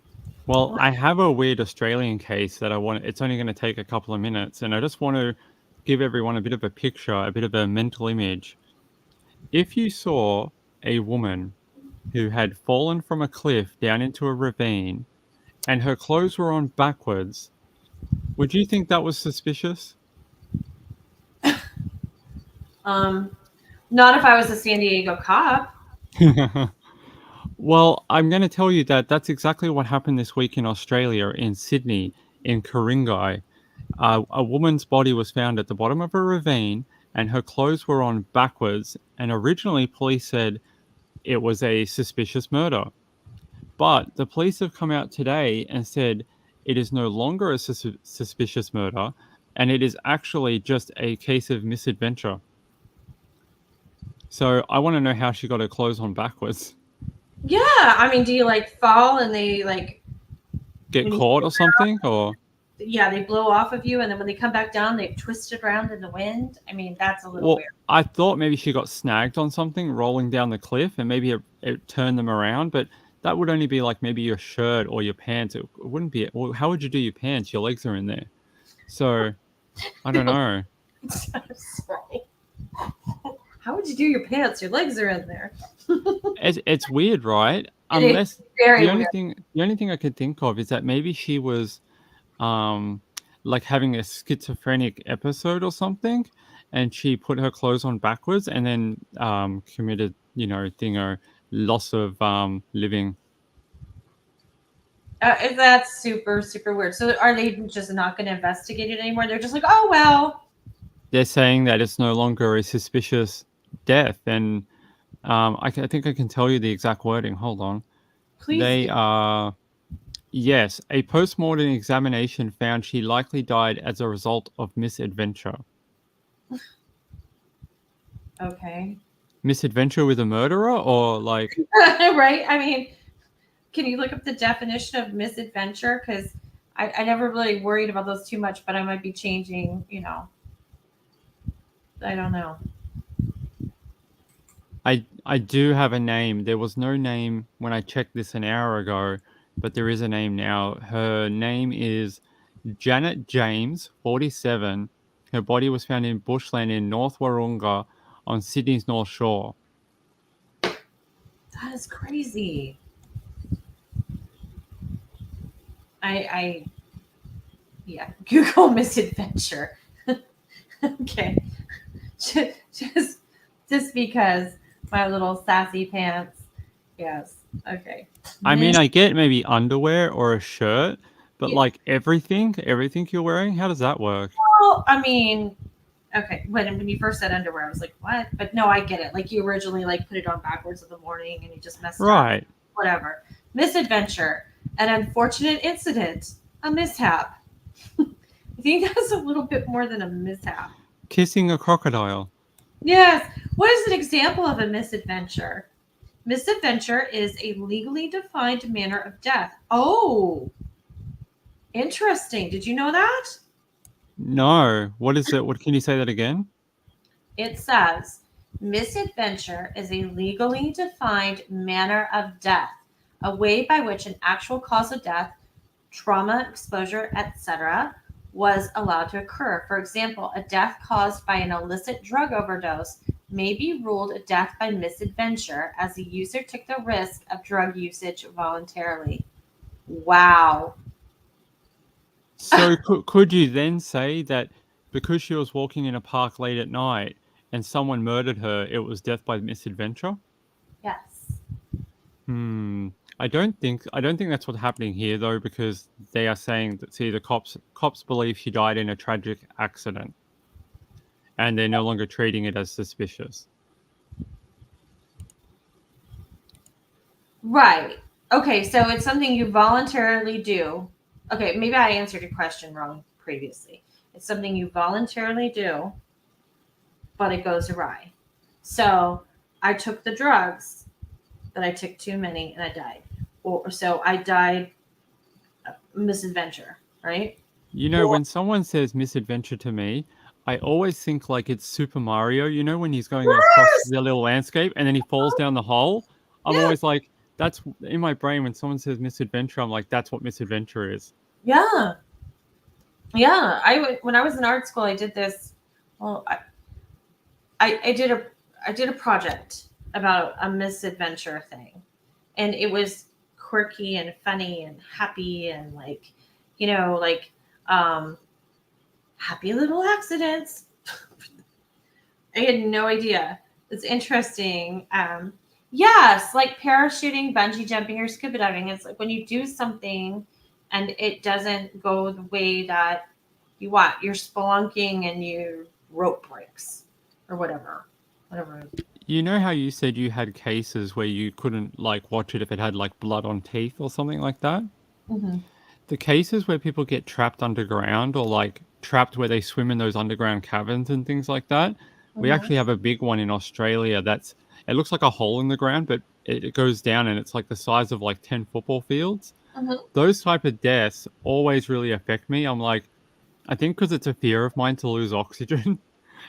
Well, I have a weird Australian case that it's only going to take a couple of minutes, and I just want to give everyone a bit of a picture, a bit of a mental image. If you saw a woman who had fallen from a cliff down into a ravine and her clothes were on backwards, would you think that was suspicious? Not if I was a San Diego cop. Well, I'm going to tell you that that's exactly what happened this week in Australia, in Sydney, in Ku-ring-gai. A woman's body was found at the bottom of a ravine and her clothes were on backwards, and originally police said it was a suspicious murder. But the police have come out today and said it is no longer a suspicious murder, and it is actually just a case of misadventure. So I want to know how she got her clothes on backwards. Yeah, I mean, do you fall and they get caught or something, or? Yeah, they blow off of you, and then when they come back down, they twist it around in the wind. I mean, that's a little weird. I thought maybe she got snagged on something rolling down the cliff, and maybe it turned them around, but that would only be like maybe your shirt or your pants. It wouldn't be. Well, how would you do your pants? Your legs are in there. So I don't know. I'm sorry. How would you do your pants? Your legs are in there. It's weird, right? It is Unless very the only weird. thing I could think of is that maybe she was like having a schizophrenic episode or something, and she put her clothes on backwards and then committed, loss of living. That's super, super weird. So are they just not going to investigate it anymore? They're just like, oh, well. They're saying that it's no longer a suspicious death, and I think I can tell you the exact wording. Hold on. Please They do. are. Yes, a post-mortem examination found she likely died as a result of misadventure. Okay. Misadventure with a murderer, or like Right? I mean, can you look up the definition of misadventure? Because I never really worried about those too much, but I might be changing, I don't know. I do have a name. There was no name when I checked this an hour ago, but there is a name now. Her name is Janet James, 47. Her body was found in bushland in North Warunga on Sydney's North Shore. That is crazy. I yeah, Google misadventure. Okay. Just because my little sassy pants. Yes. Okay. I mean, I get maybe underwear or a shirt, but Yeah. like everything you're wearing, how does that work? Well, I mean, okay. When you first said underwear, I was like, what? But no, I get it. Like you originally like put it on backwards in the morning and you just messed up. Right. Whatever. Misadventure. An unfortunate incident. A mishap. I think that's a little bit more than a mishap. Kissing a crocodile. Yes. What is an example of a misadventure? Misadventure is a legally defined manner of death. Oh, interesting. Did you know that? No. What is it? What can you say that again? It says misadventure is a legally defined manner of death, a way by which an actual cause of death, trauma, exposure, etc., was allowed to occur. For example, a death caused by an illicit drug overdose may be ruled a death by misadventure as the user took the risk of drug usage voluntarily. Wow. So could you then say that because she was walking in a park late at night and someone murdered her, it was death by misadventure? Yes. I don't think that's what's happening here though, because they are saying that the cops believe she died in a tragic accident, and they're no longer treating it as suspicious. Right. Okay, so it's something you voluntarily do. Okay, maybe I answered your question wrong previously. It's something you voluntarily do, but it goes awry. So I took the drugs, but I took too many and I died. Or so I died misadventure, right? You know, when someone says misadventure to me, I always think like it's Super Mario, you know, when he's going across the little landscape and then he falls down the hole. I'm Yeah. always like, that's in my brain when someone says misadventure, I'm like, that's what misadventure is. Yeah. Yeah. When I was in art school, I did this. Well, I did a project about a misadventure thing, and it was quirky and funny and happy and happy little accidents. I had no idea. It's interesting. Yes, like parachuting, bungee jumping, or scuba diving. It's like when you do something and it doesn't go the way that you want. You're spelunking and your rope breaks or whatever. You know how you said you had cases where you couldn't like watch it if it had like blood on teeth or something like that? Mm-hmm. The cases where people get trapped underground or like trapped where they swim in those underground caverns and things like that, we Mm-hmm. actually have a big one in Australia it looks like a hole in the ground, but it goes down and it's like the size of like 10 football fields. Mm-hmm. Those type of deaths always really affect me. I'm like, I think because it's a fear of mine to lose oxygen.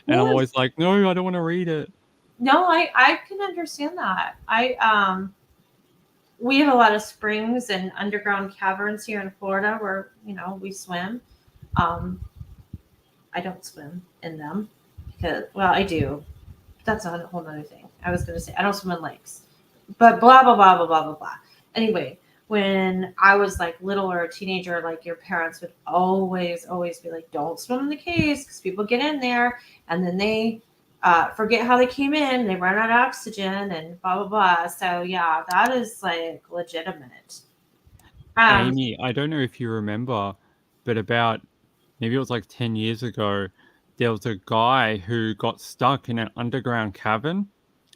And I'm Yes. always like, no, I don't want to read it. No, I can understand that. we have a lot of springs and underground caverns here in Florida where, we swim. Um, I don't swim in them because, well, I do. That's a whole other thing. I was going to say, I don't swim in lakes, but blah, blah, blah, blah, blah, blah, blah. Anyway, when I was like little or a teenager, like your parents would always, always be like, don't swim in the caves because people get in there and then they forget how they came in, they run out of oxygen and blah, blah, blah. So yeah, that is like legitimate. Aimee, I don't know if you remember, but about maybe it was like 10 years ago, there was a guy who got stuck in an underground cavern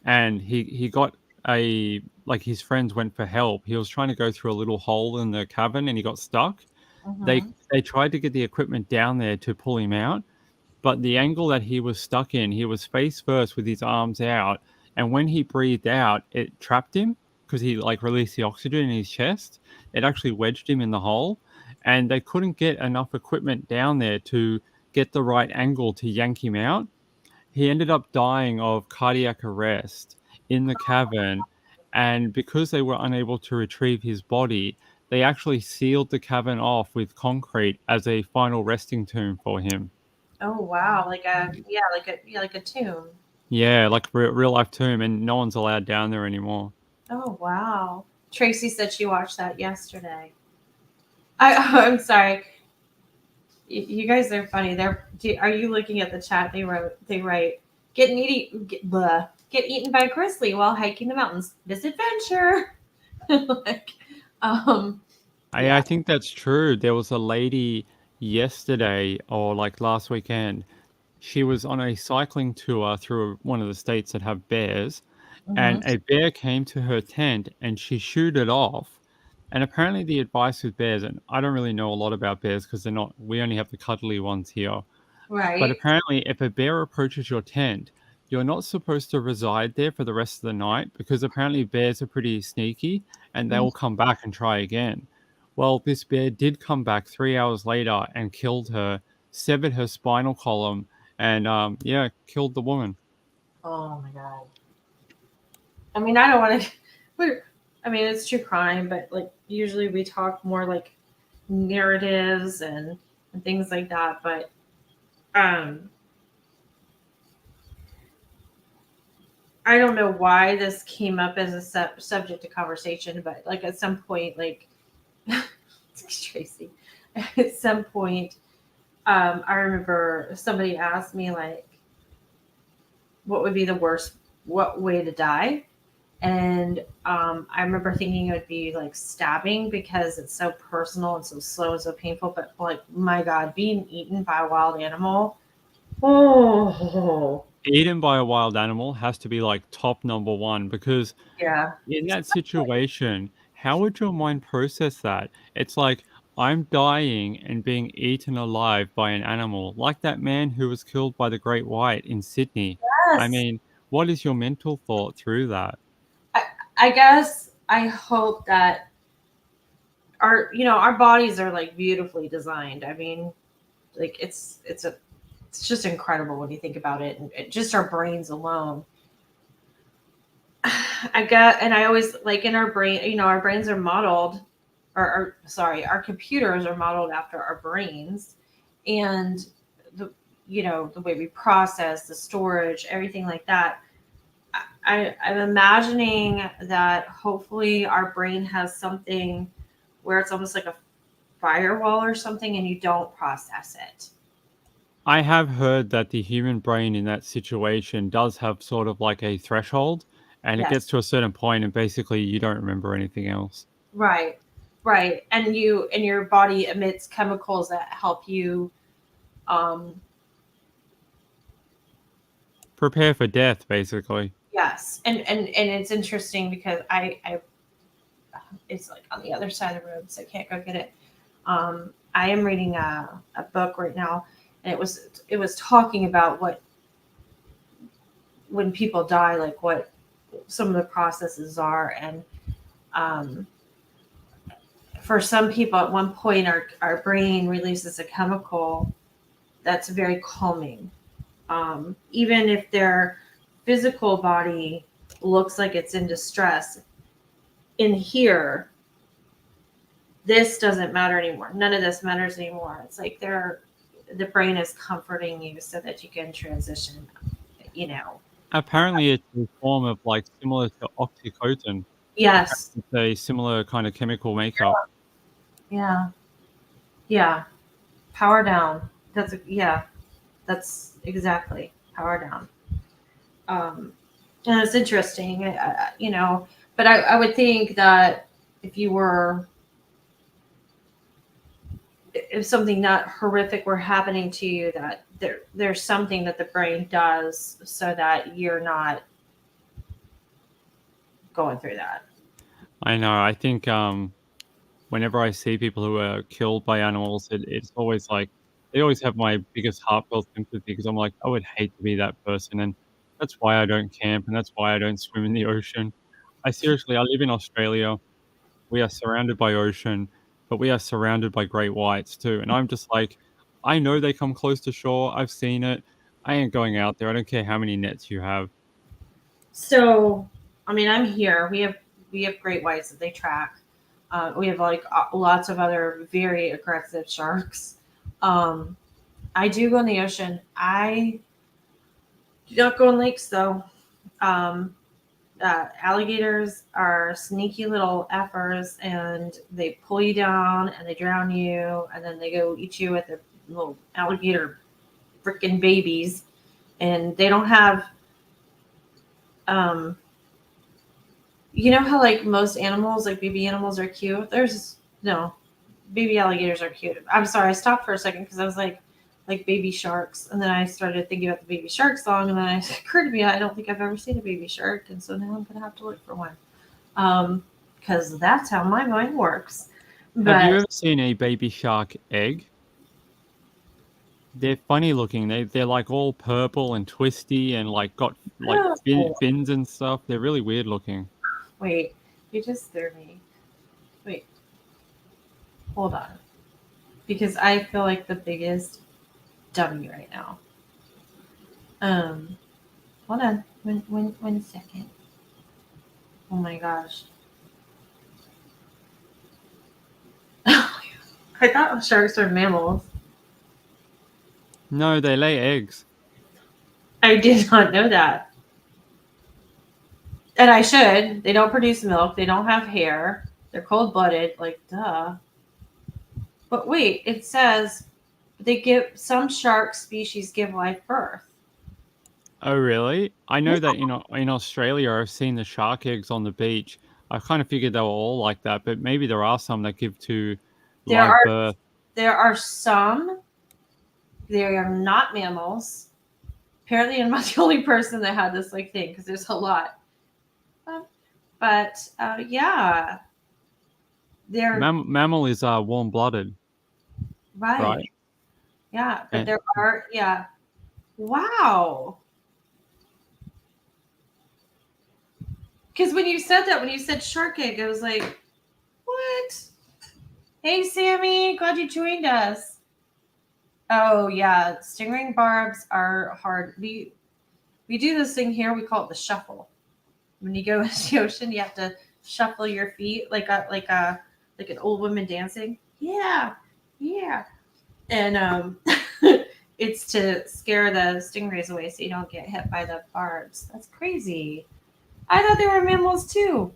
and he got like his friends went for help. He was trying to go through a little hole in the cavern and he got stuck. They Mhm. they tried to get the equipment down there to pull him out, but the angle that he was stuck in, he was face first with his arms out, and when he breathed out, it trapped him because he like released the oxygen in his chest. It actually wedged him in the hole, and they couldn't get enough equipment down there to get the right angle to yank him out. He ended up dying of cardiac arrest in the cavern, and because they were unable to retrieve his body, they actually sealed the cavern off with concrete as a final resting tomb for him. Oh wow, like a tomb. Yeah, like real life tomb, and no one's allowed down there anymore. Oh wow. Tracy said she watched that yesterday. I'm sorry. You guys are funny. Are you looking at the chat? They write, get eaten by a grizzly while hiking the mountains. Misadventure. like, I yeah. think that's true. There was a lady yesterday or like last weekend. She was on a cycling tour through one of the states that have bears, Hmm. and a bear came to her tent and she shooed it off. And apparently, the advice with bears, and I don't really know a lot about bears because they're not, we only have the cuddly ones here. But Right. apparently, if a bear approaches your tent, you're not supposed to reside there for the rest of the night because apparently bears are pretty sneaky and they Mhm. will come back and try again. Well, this bear did come back 3 hours later and killed her, severed her spinal column, and yeah, killed the woman. Oh my god. I mean, I don't want to. I mean, it's true crime, but like usually we talk more like narratives and things like that. But um, I don't know why this came up as a subject of conversation, but like at some point, like Tracy, at some point, I remember somebody asked me like, what would be the worst, what way to die? And I remember thinking it would be like stabbing because it's so personal and so slow and so painful. But like, my God, being eaten by a wild animal. Oh, Eaten by a wild animal has to be like top number one because yeah. in that situation, how would your mind process that? It's like, I'm dying and being eaten alive by an animal, like that man who was killed by the great white in Sydney. I Yes. mean, what is your mental thought through that? I, I guess I hope that our bodies are like beautifully designed. I mean, like it's just incredible when you think about it, and just our brains alone. I always like in our brain, our brains are modeled, or sorry, our computers are modeled after our brains, and the way we process, the storage, everything like that. I'm imagining that hopefully our brain has something where it's almost like a firewall or something, and you don't process it. I have heard that the human brain in that situation does have sort of like a threshold, and it Yes. gets to a certain point, and basically you don't remember anything else. Right. Right. And your body emits chemicals that help you. Um, Prepare for death, basically. yes. And it's interesting because I it's like on the other side of the road, so I can't go get it. I am reading a book right now, and it was talking about what when people die, like what some of the processes are, and um, for some people, at one point, our brain releases a chemical that's very calming. Even if their physical body looks like it's in distress, in here, this doesn't matter anymore. None of this matters anymore. It's like the brain is comforting you so that you can transition, you know. Apparently, it's a form of like similar to oxytocin. Yes. It's a similar kind of chemical makeup. Yeah. Yeah. Power down. That's exactly power down. And it's interesting, you know, but I would think that if you were, if something not horrific were happening to you, that there's something that the brain does so that you're not going through that. I know. I think whenever I see people who are killed by animals, it's always like they always have my biggest heartfelt sympathy because I'm like, I would hate to be that person, and that's why I don't camp, and that's why I don't swim in the ocean. I live in Australia. We are surrounded by ocean, but we are surrounded by great whites too. And I'm just like, I know they come close to shore. I've seen it. I ain't going out there. I don't care how many nets you have. So, I mean, I'm here. We have great whites that they track. We have like lots of other very aggressive sharks. I do go in the ocean. I do not go in lakes though. Alligators are sneaky little effers, and they pull you down and they drown you, and then they go eat you with their little alligator freaking babies, and they don't have. You know how like most animals, like baby animals, are cute. There's no baby alligators are cute. I'm sorry, I stopped for a second because I was like baby sharks, and then I started thinking about the baby shark song, and then it occurred to me I don't think I've ever seen a baby shark, and so now I'm gonna have to look for one, because that's how my mind works. Have you But ever seen a baby shark egg? They're funny looking. They're like all purple and twisty and like got like oh, fins and stuff. They're really weird looking. wait, you just threw me. Wait, hold on, because I feel like the biggest dummy right now. Hold on, one second. Oh my gosh. I thought sharks were mammals. No, they lay eggs. I did not know that. And I should. They don't produce milk. They don't have hair. They're cold blooded. Like, duh. But wait, it says some shark species give live birth. Oh, really? I know that in Australia, I've seen the shark eggs on the beach. I kind of figured they were all like that, but maybe there are some that give to There live are birth. there are some. They are not mammals. Apparently, I'm not the only person that had this like thing because there's a lot. But yeah, they're Mammal is warm-blooded, right. right? Yeah, but And there are Wow. Because when you said shark egg, I was like, what? Hey, Sammy, glad you joined us. Oh yeah, stingray barbs are hard. We do this thing here. We call it the shuffle. When you go into the ocean, you have to shuffle your feet like an old woman dancing. Yeah, yeah. And it's to scare the stingrays away so you don't get hit by the barbs. That's crazy. I thought they were mammals too.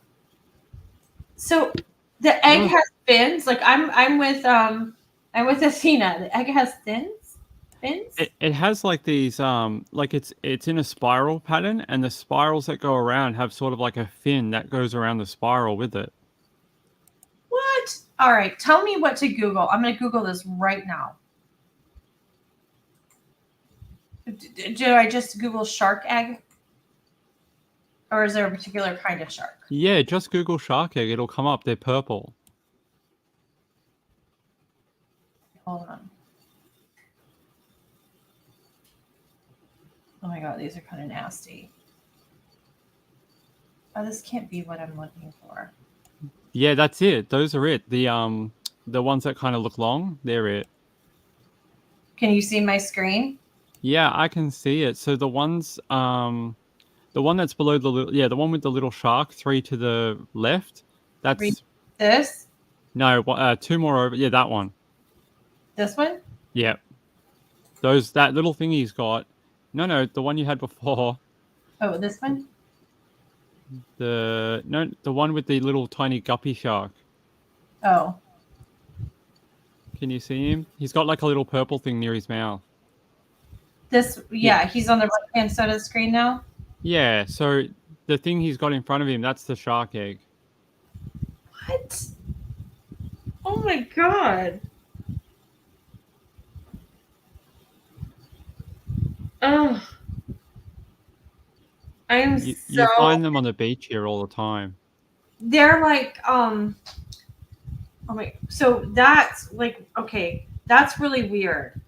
So the egg has fins. Like I'm with Athena. The egg has fins. Fins. it has like these like it's in a spiral pattern, and the spirals that go around have sort of like a fin that goes around the spiral with it. What? All right. Tell me what to Google. I'm going to Google this right now. Do I just Google shark egg? Or is there a particular kind of shark? Yeah, just Google shark egg. It'll come up. They're purple. Hold on. Oh my god, these are kind of nasty. Oh, this can't be what I'm looking for. Yeah, that's it. Those are it. The ones that kind of look long, they're it. Can you see my screen? Yeah, I can see it. So the ones the one that's below the one with the little shark, 3 to the left, That's This? no 2 more over. Yeah, that one. This one? Yeah, that little thing he's got. No, the one you had before. Oh, this one? The one with the little tiny guppy shark. Oh. Can you see him? He's got like a little purple thing near his mouth. Yeah, he's on the right-hand side of the screen now. Yeah, so the thing he's got in front of him, that's the shark egg. What? Oh my god. Oh. You find them on the beach here all the time. They're like, oh my, so that's like, okay, that's really weird.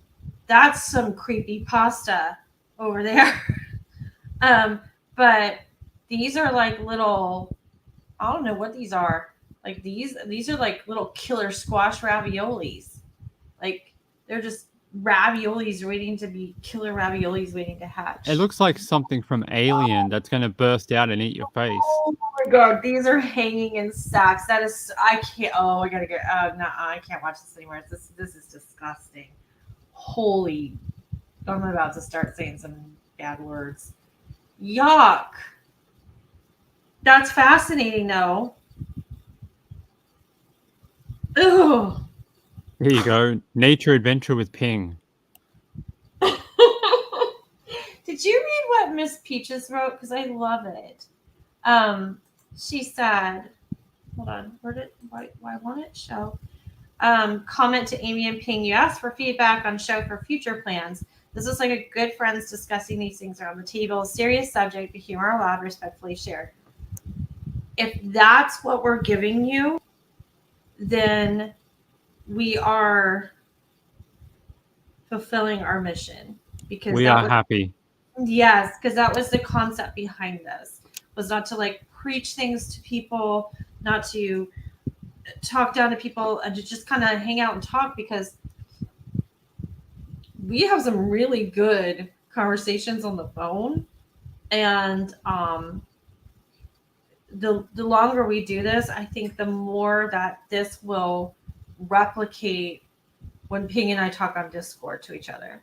That's some creepy pasta over there. But these are like little, I don't know what these are. Like these are like little killer squash raviolis. Like they're just raviolis waiting to be killer raviolis waiting to hatch. It looks like something from Alien that's going to burst out and eat your face. Oh my god, these are hanging in sacks. That is, I can't. Oh, I gotta get. No, I can't watch this anymore. This is disgusting. Holy, I'm about to start saying some bad words. Yuck. That's fascinating, though. Ugh. Here you go. Nature Adventure with Ping. Did you read what Miss Peaches wrote? Because I love it. She said, hold on, why won't it show? Comment to Aimee and Ping. You asked for feedback on show for future plans. This is like a good friends discussing these things around the table. Serious subject, but humor allowed, respectfully shared. If that's what we're giving you, then we are fulfilling our mission. Because we are happy. Yes, because that was the concept behind this. Was not to like preach things to people, not to talk down to people, and to just kind of hang out and talk, because we have some really good conversations on the phone. And the longer we do this, I think the more that this will replicate when Ping and I talk on Discord to each other.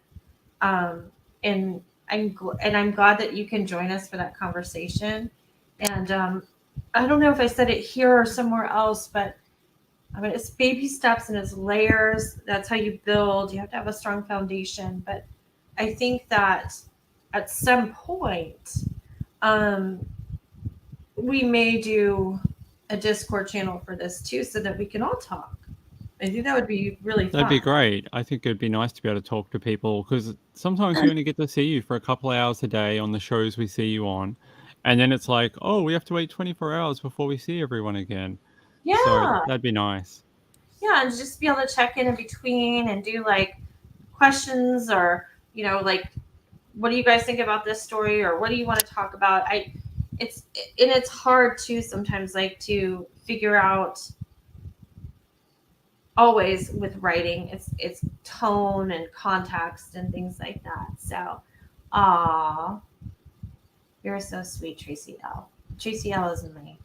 And I'm glad that you can join us for that conversation. And I don't know if I said it here or somewhere else, but I mean, it's baby steps and it's layers. That's how you build. You have to have a strong foundation. But I think that at some point, we may do a Discord channel for this too, so that we can all talk. I think that would be really fun. That'd be great. I think it'd be nice to be able to talk to people, because sometimes we only get to see you for a couple of hours a day on the shows we see you on. And then it's like, oh, we have to wait 24 hours before we see everyone again. Yeah. So that'd be nice. Yeah, and just be able to check in between and do like questions, or, you know, like, what do you guys think about this story, or what do you want to talk about? It's hard too sometimes, like, to figure out always with writing. It's tone and context and things like that. So, you're so sweet, Tracy L. Tracy L is my.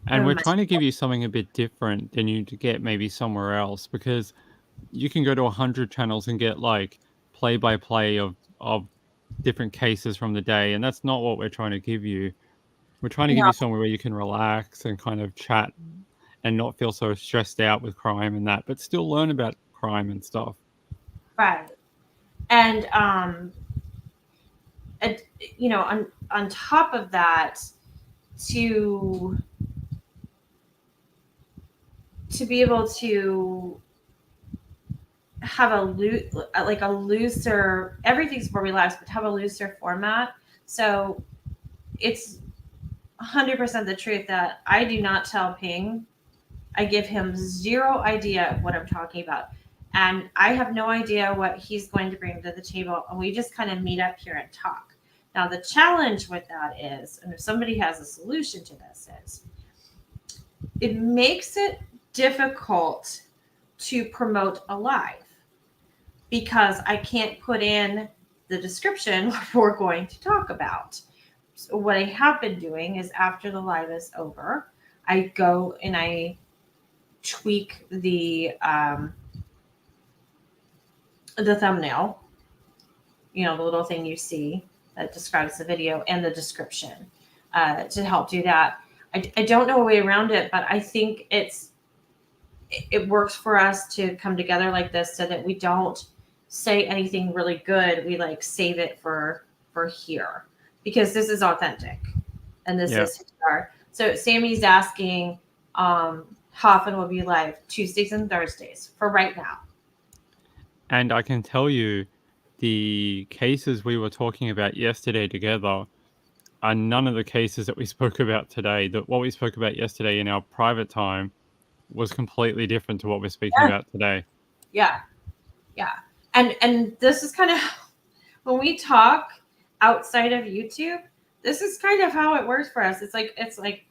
And we're trying to give you something a bit different than you to get maybe somewhere else, because you can go to 100 channels and get like play-by-play of different cases from the day, and that's not what we're trying to give you. We're trying to give you somewhere where you can relax and kind of chat and not feel so stressed out with crime and that, but still learn about crime and stuff. Right. And you know, on top of that, to be able to have a looser, everything's more relaxed, but have a looser format. So it's 100% the truth that I do not tell Ping. I give him zero idea of what I'm talking about. And I have no idea what he's going to bring to the table. And we just kind of meet up here and talk. Now, the challenge with that is, and if somebody has a solution to this, is it makes it difficult to promote a live, because I can't put in the description what we're going to talk about. So what I have been doing is, after the live is over, I go and I tweak the thumbnail, the little thing you see that describes the video, and the description to help do that. I don't know a way around it, but I think it works for us to come together like this so that we don't say anything really good. We like save it for here, because this is authentic and this is who we are. So Sammy's asking how often will be live? Tuesdays and Thursdays for right now. And I can tell you, the cases we were talking about yesterday together are none of the cases that we spoke about today. That what we spoke about yesterday in our private time was completely different to what we're speaking about today. Yeah. And this is kind of when we talk outside of YouTube, this is kind of how it works for us. It's like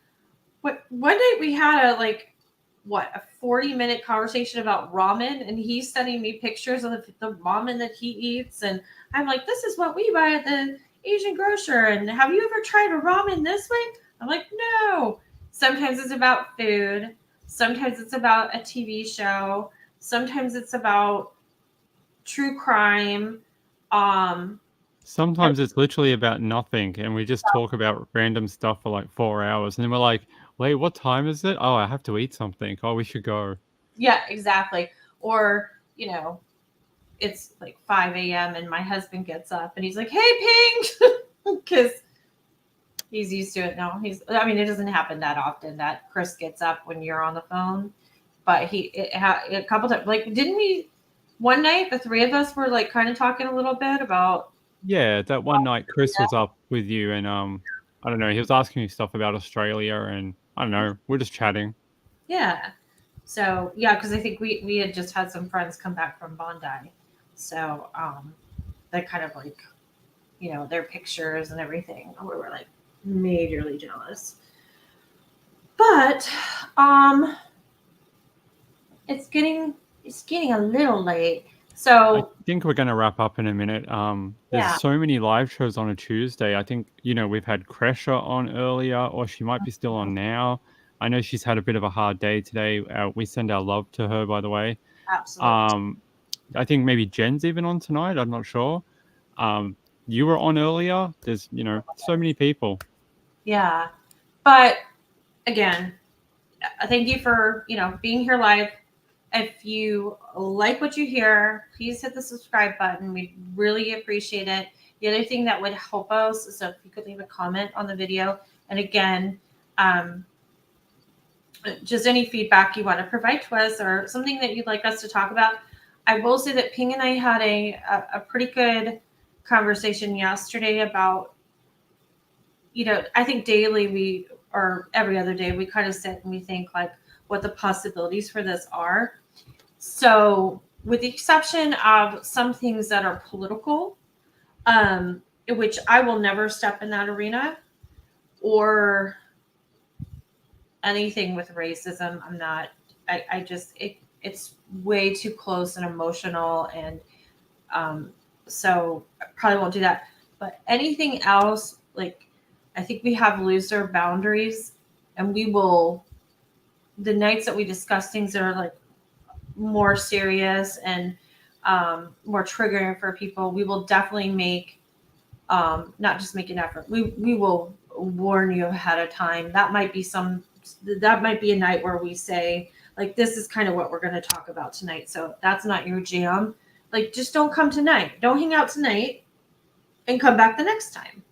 what one day we had a 40-minute conversation about ramen, and he's sending me pictures of the ramen that he eats, and I'm like, this is what we buy at the Asian grocer, and have you ever tried a ramen this way? I'm like, no. Sometimes it's about food, sometimes it's about a TV show, sometimes it's about true crime. Sometimes it's literally about nothing, and we just talk about random stuff for like 4 hours, and then we're like, wait, what time is it? Oh, I have to eat something. Oh, we should go. Yeah, exactly. Or, it's like 5 a.m. and my husband gets up and he's like, hey, Pink, because he's used to it now. It doesn't happen that often that Chris gets up when you're on the phone, but a couple times, like, didn't we, one night, the three of us were like kind of talking a little bit about. Yeah, that one night Chris was up with you, and I don't know, he was asking me stuff about Australia, and I don't know, we're just chatting. Yeah. So, yeah, because I think we had just had some friends come back from Bondi. So, they kind of like, their pictures and everything. We were like majorly jealous. But, it's getting a little late. So I think we're going to wrap up in a minute. There's so many live shows on a Tuesday. I think, we've had Kresha on earlier, or she might be still on now. I know she's had a bit of a hard day today. We send our love to her, by the way. Absolutely. I think maybe Jen's even on tonight. I'm not sure. You were on earlier. There's, so many people. Yeah. But again, thank you for, being here live. If you like what you hear, please hit the subscribe button. We really appreciate it. The other thing that would help us is if you could leave a comment on the video. And again, just any feedback you want to provide to us or something that you'd like us to talk about. I will say that Ping and I had a pretty good conversation yesterday about, I think daily or every other day, we kind of sit and we think like what the possibilities for this are. So with the exception of some things that are political, which I will never step in that arena, or anything with racism, I'm not, I just, it's way too close and emotional. And so I probably won't do that. But anything else, like, I think we have looser boundaries, and we will, the nights that we discuss things that are like more serious and more triggering for people, we will definitely make, not just make an effort. We will warn you ahead of time. That might be a night where we say, like, this is kind of what we're going to talk about tonight. So that's not your jam. Like, just don't come tonight. Don't hang out tonight and come back the next time.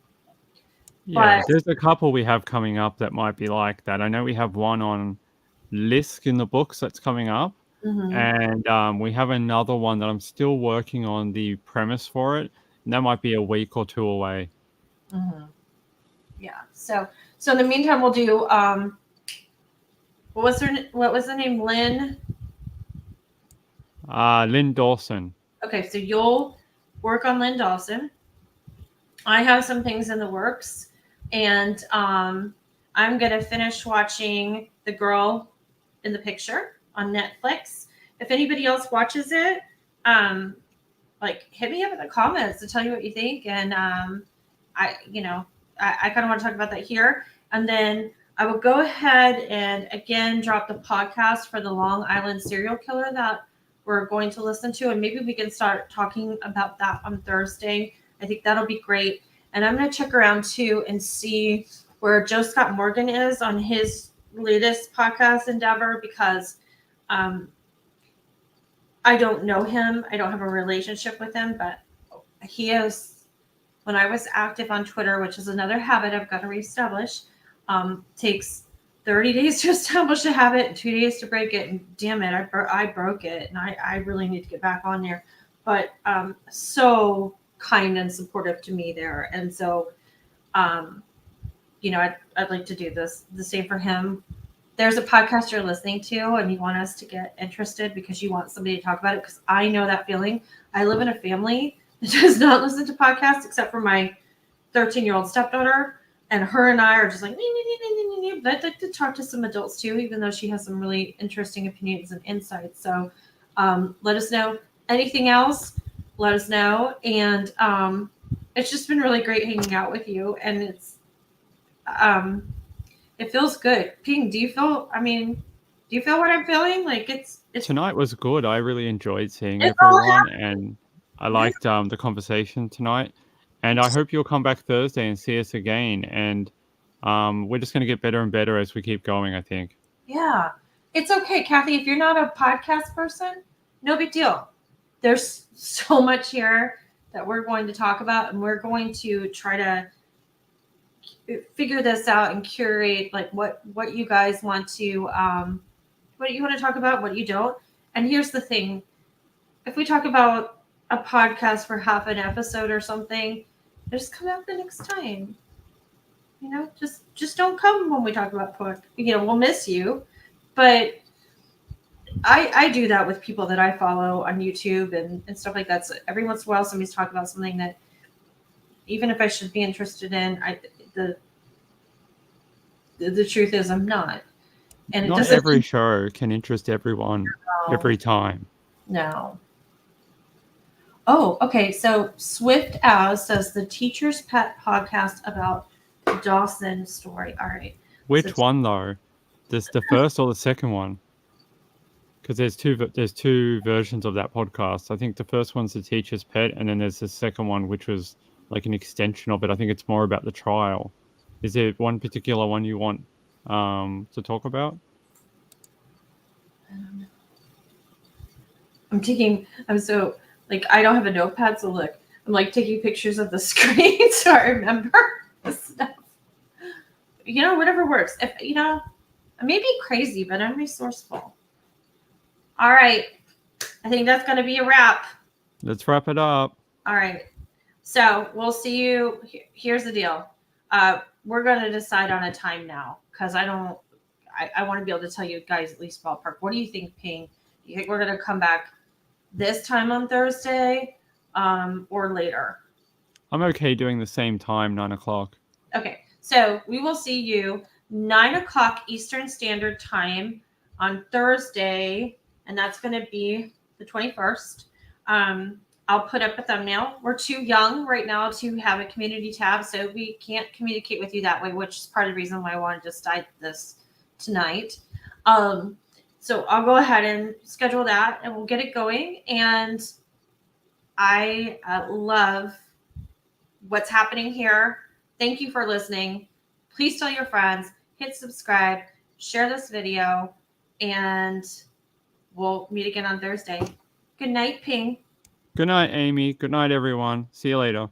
Yeah, there's a couple we have coming up that might be like that. I know we have one on Lisk in the books that's coming up. Mm-hmm. And we have another one that I'm still working on the premise for it. And that might be a week or two away. Mm-hmm. Yeah. So in the meantime, we'll do, what was the name? Lynn? Lynn Dawson. Okay. So you'll work on Lynn Dawson. I have some things in the works, and I'm going to finish watching The Girl in the Picture on Netflix. If anybody else watches it, like, hit me up in the comments to tell you what you think. And I kind of want to talk about that here. And then I will go ahead and again drop the podcast for the Long Island serial killer that we're going to listen to, and maybe we can start talking about that on Thursday. I think that'll be great. And I'm going to check around too and see where Joe Scott Morgan is on his latest podcast endeavor, because I don't know him. I don't have a relationship with him, but he is, when I was active on Twitter, which is another habit I've got to reestablish, takes 30 days to establish a habit and 2 days to break it. And damn it, I broke it, and I really need to get back on there. But so kind and supportive to me there. And so, I'd like to do the same for him. There's a podcast you're listening to and you want us to get interested because you want somebody to talk about it, because I know that feeling. I live in a family that does not listen to podcasts except for my 13-year-old stepdaughter, and her and I are just like, but I'd like to talk to some adults too, even though she has some really interesting opinions and insights. So let us know. Anything else, let us know. And it's just been really great hanging out with you, and it's it feels good. Ping, do you feel what I'm feeling? Like it's Tonight was good. I really enjoyed seeing It's all everyone, and I liked the conversation tonight. And I hope you'll come back Thursday and see us again. And we're just going to get better and better as we keep going, I think. Yeah. It's okay, Kathy. If you're not a podcast person, no big deal. There's so much here that we're going to talk about, and we're going to try to figure this out and curate like what you guys want to what you want to talk about, what you don't. And here's the thing: if we talk about a podcast for half an episode or something, just come out the next time. Just don't come when we talk about pork. We'll miss you, but I do that with people that I follow on YouTube and stuff like that. So every once in a while, somebody's talking about something that, even if I should be interested in, the truth is I'm not. And not every show can interest everyone every time. No. Oh, okay. So Swift As says the Teacher's Pet podcast about Dawson story. All right. Which one though? There's the first or the second one? Because there's two versions of that podcast. I think the first one's the Teacher's Pet, and then there's the second one, which was like an extension of it. I think it's more about the trial. Is there one particular one you want to talk about? I don't know. I don't have a notepad, so look, I'm like taking pictures of the screen so I remember the stuff. Whatever works. If I may be crazy, but I'm resourceful. All right. I think that's going to be a wrap. Let's wrap it up. All right. So we'll see you. Here's the deal. We're going to decide on a time now, because I want to be able to tell you guys at least ballpark. What do you think, Ping? Do you think we're going to come back this time on Thursday or later? I'm okay doing the same time, 9:00. Okay. So we will see you 9:00 Eastern Standard Time on Thursday, and that's going to be the 21st. I'll put up a thumbnail. We're too young right now to have a community tab, so we can't communicate with you that way, which is part of the reason why I wanted to start this tonight. So I'll go ahead and schedule that, and we'll get it going. And I love what's happening here. Thank you for listening. Please tell your friends, hit subscribe, share this video, and we'll meet again on Thursday. Good night, Ping. Good night, Aimee. Good night, everyone. See you later.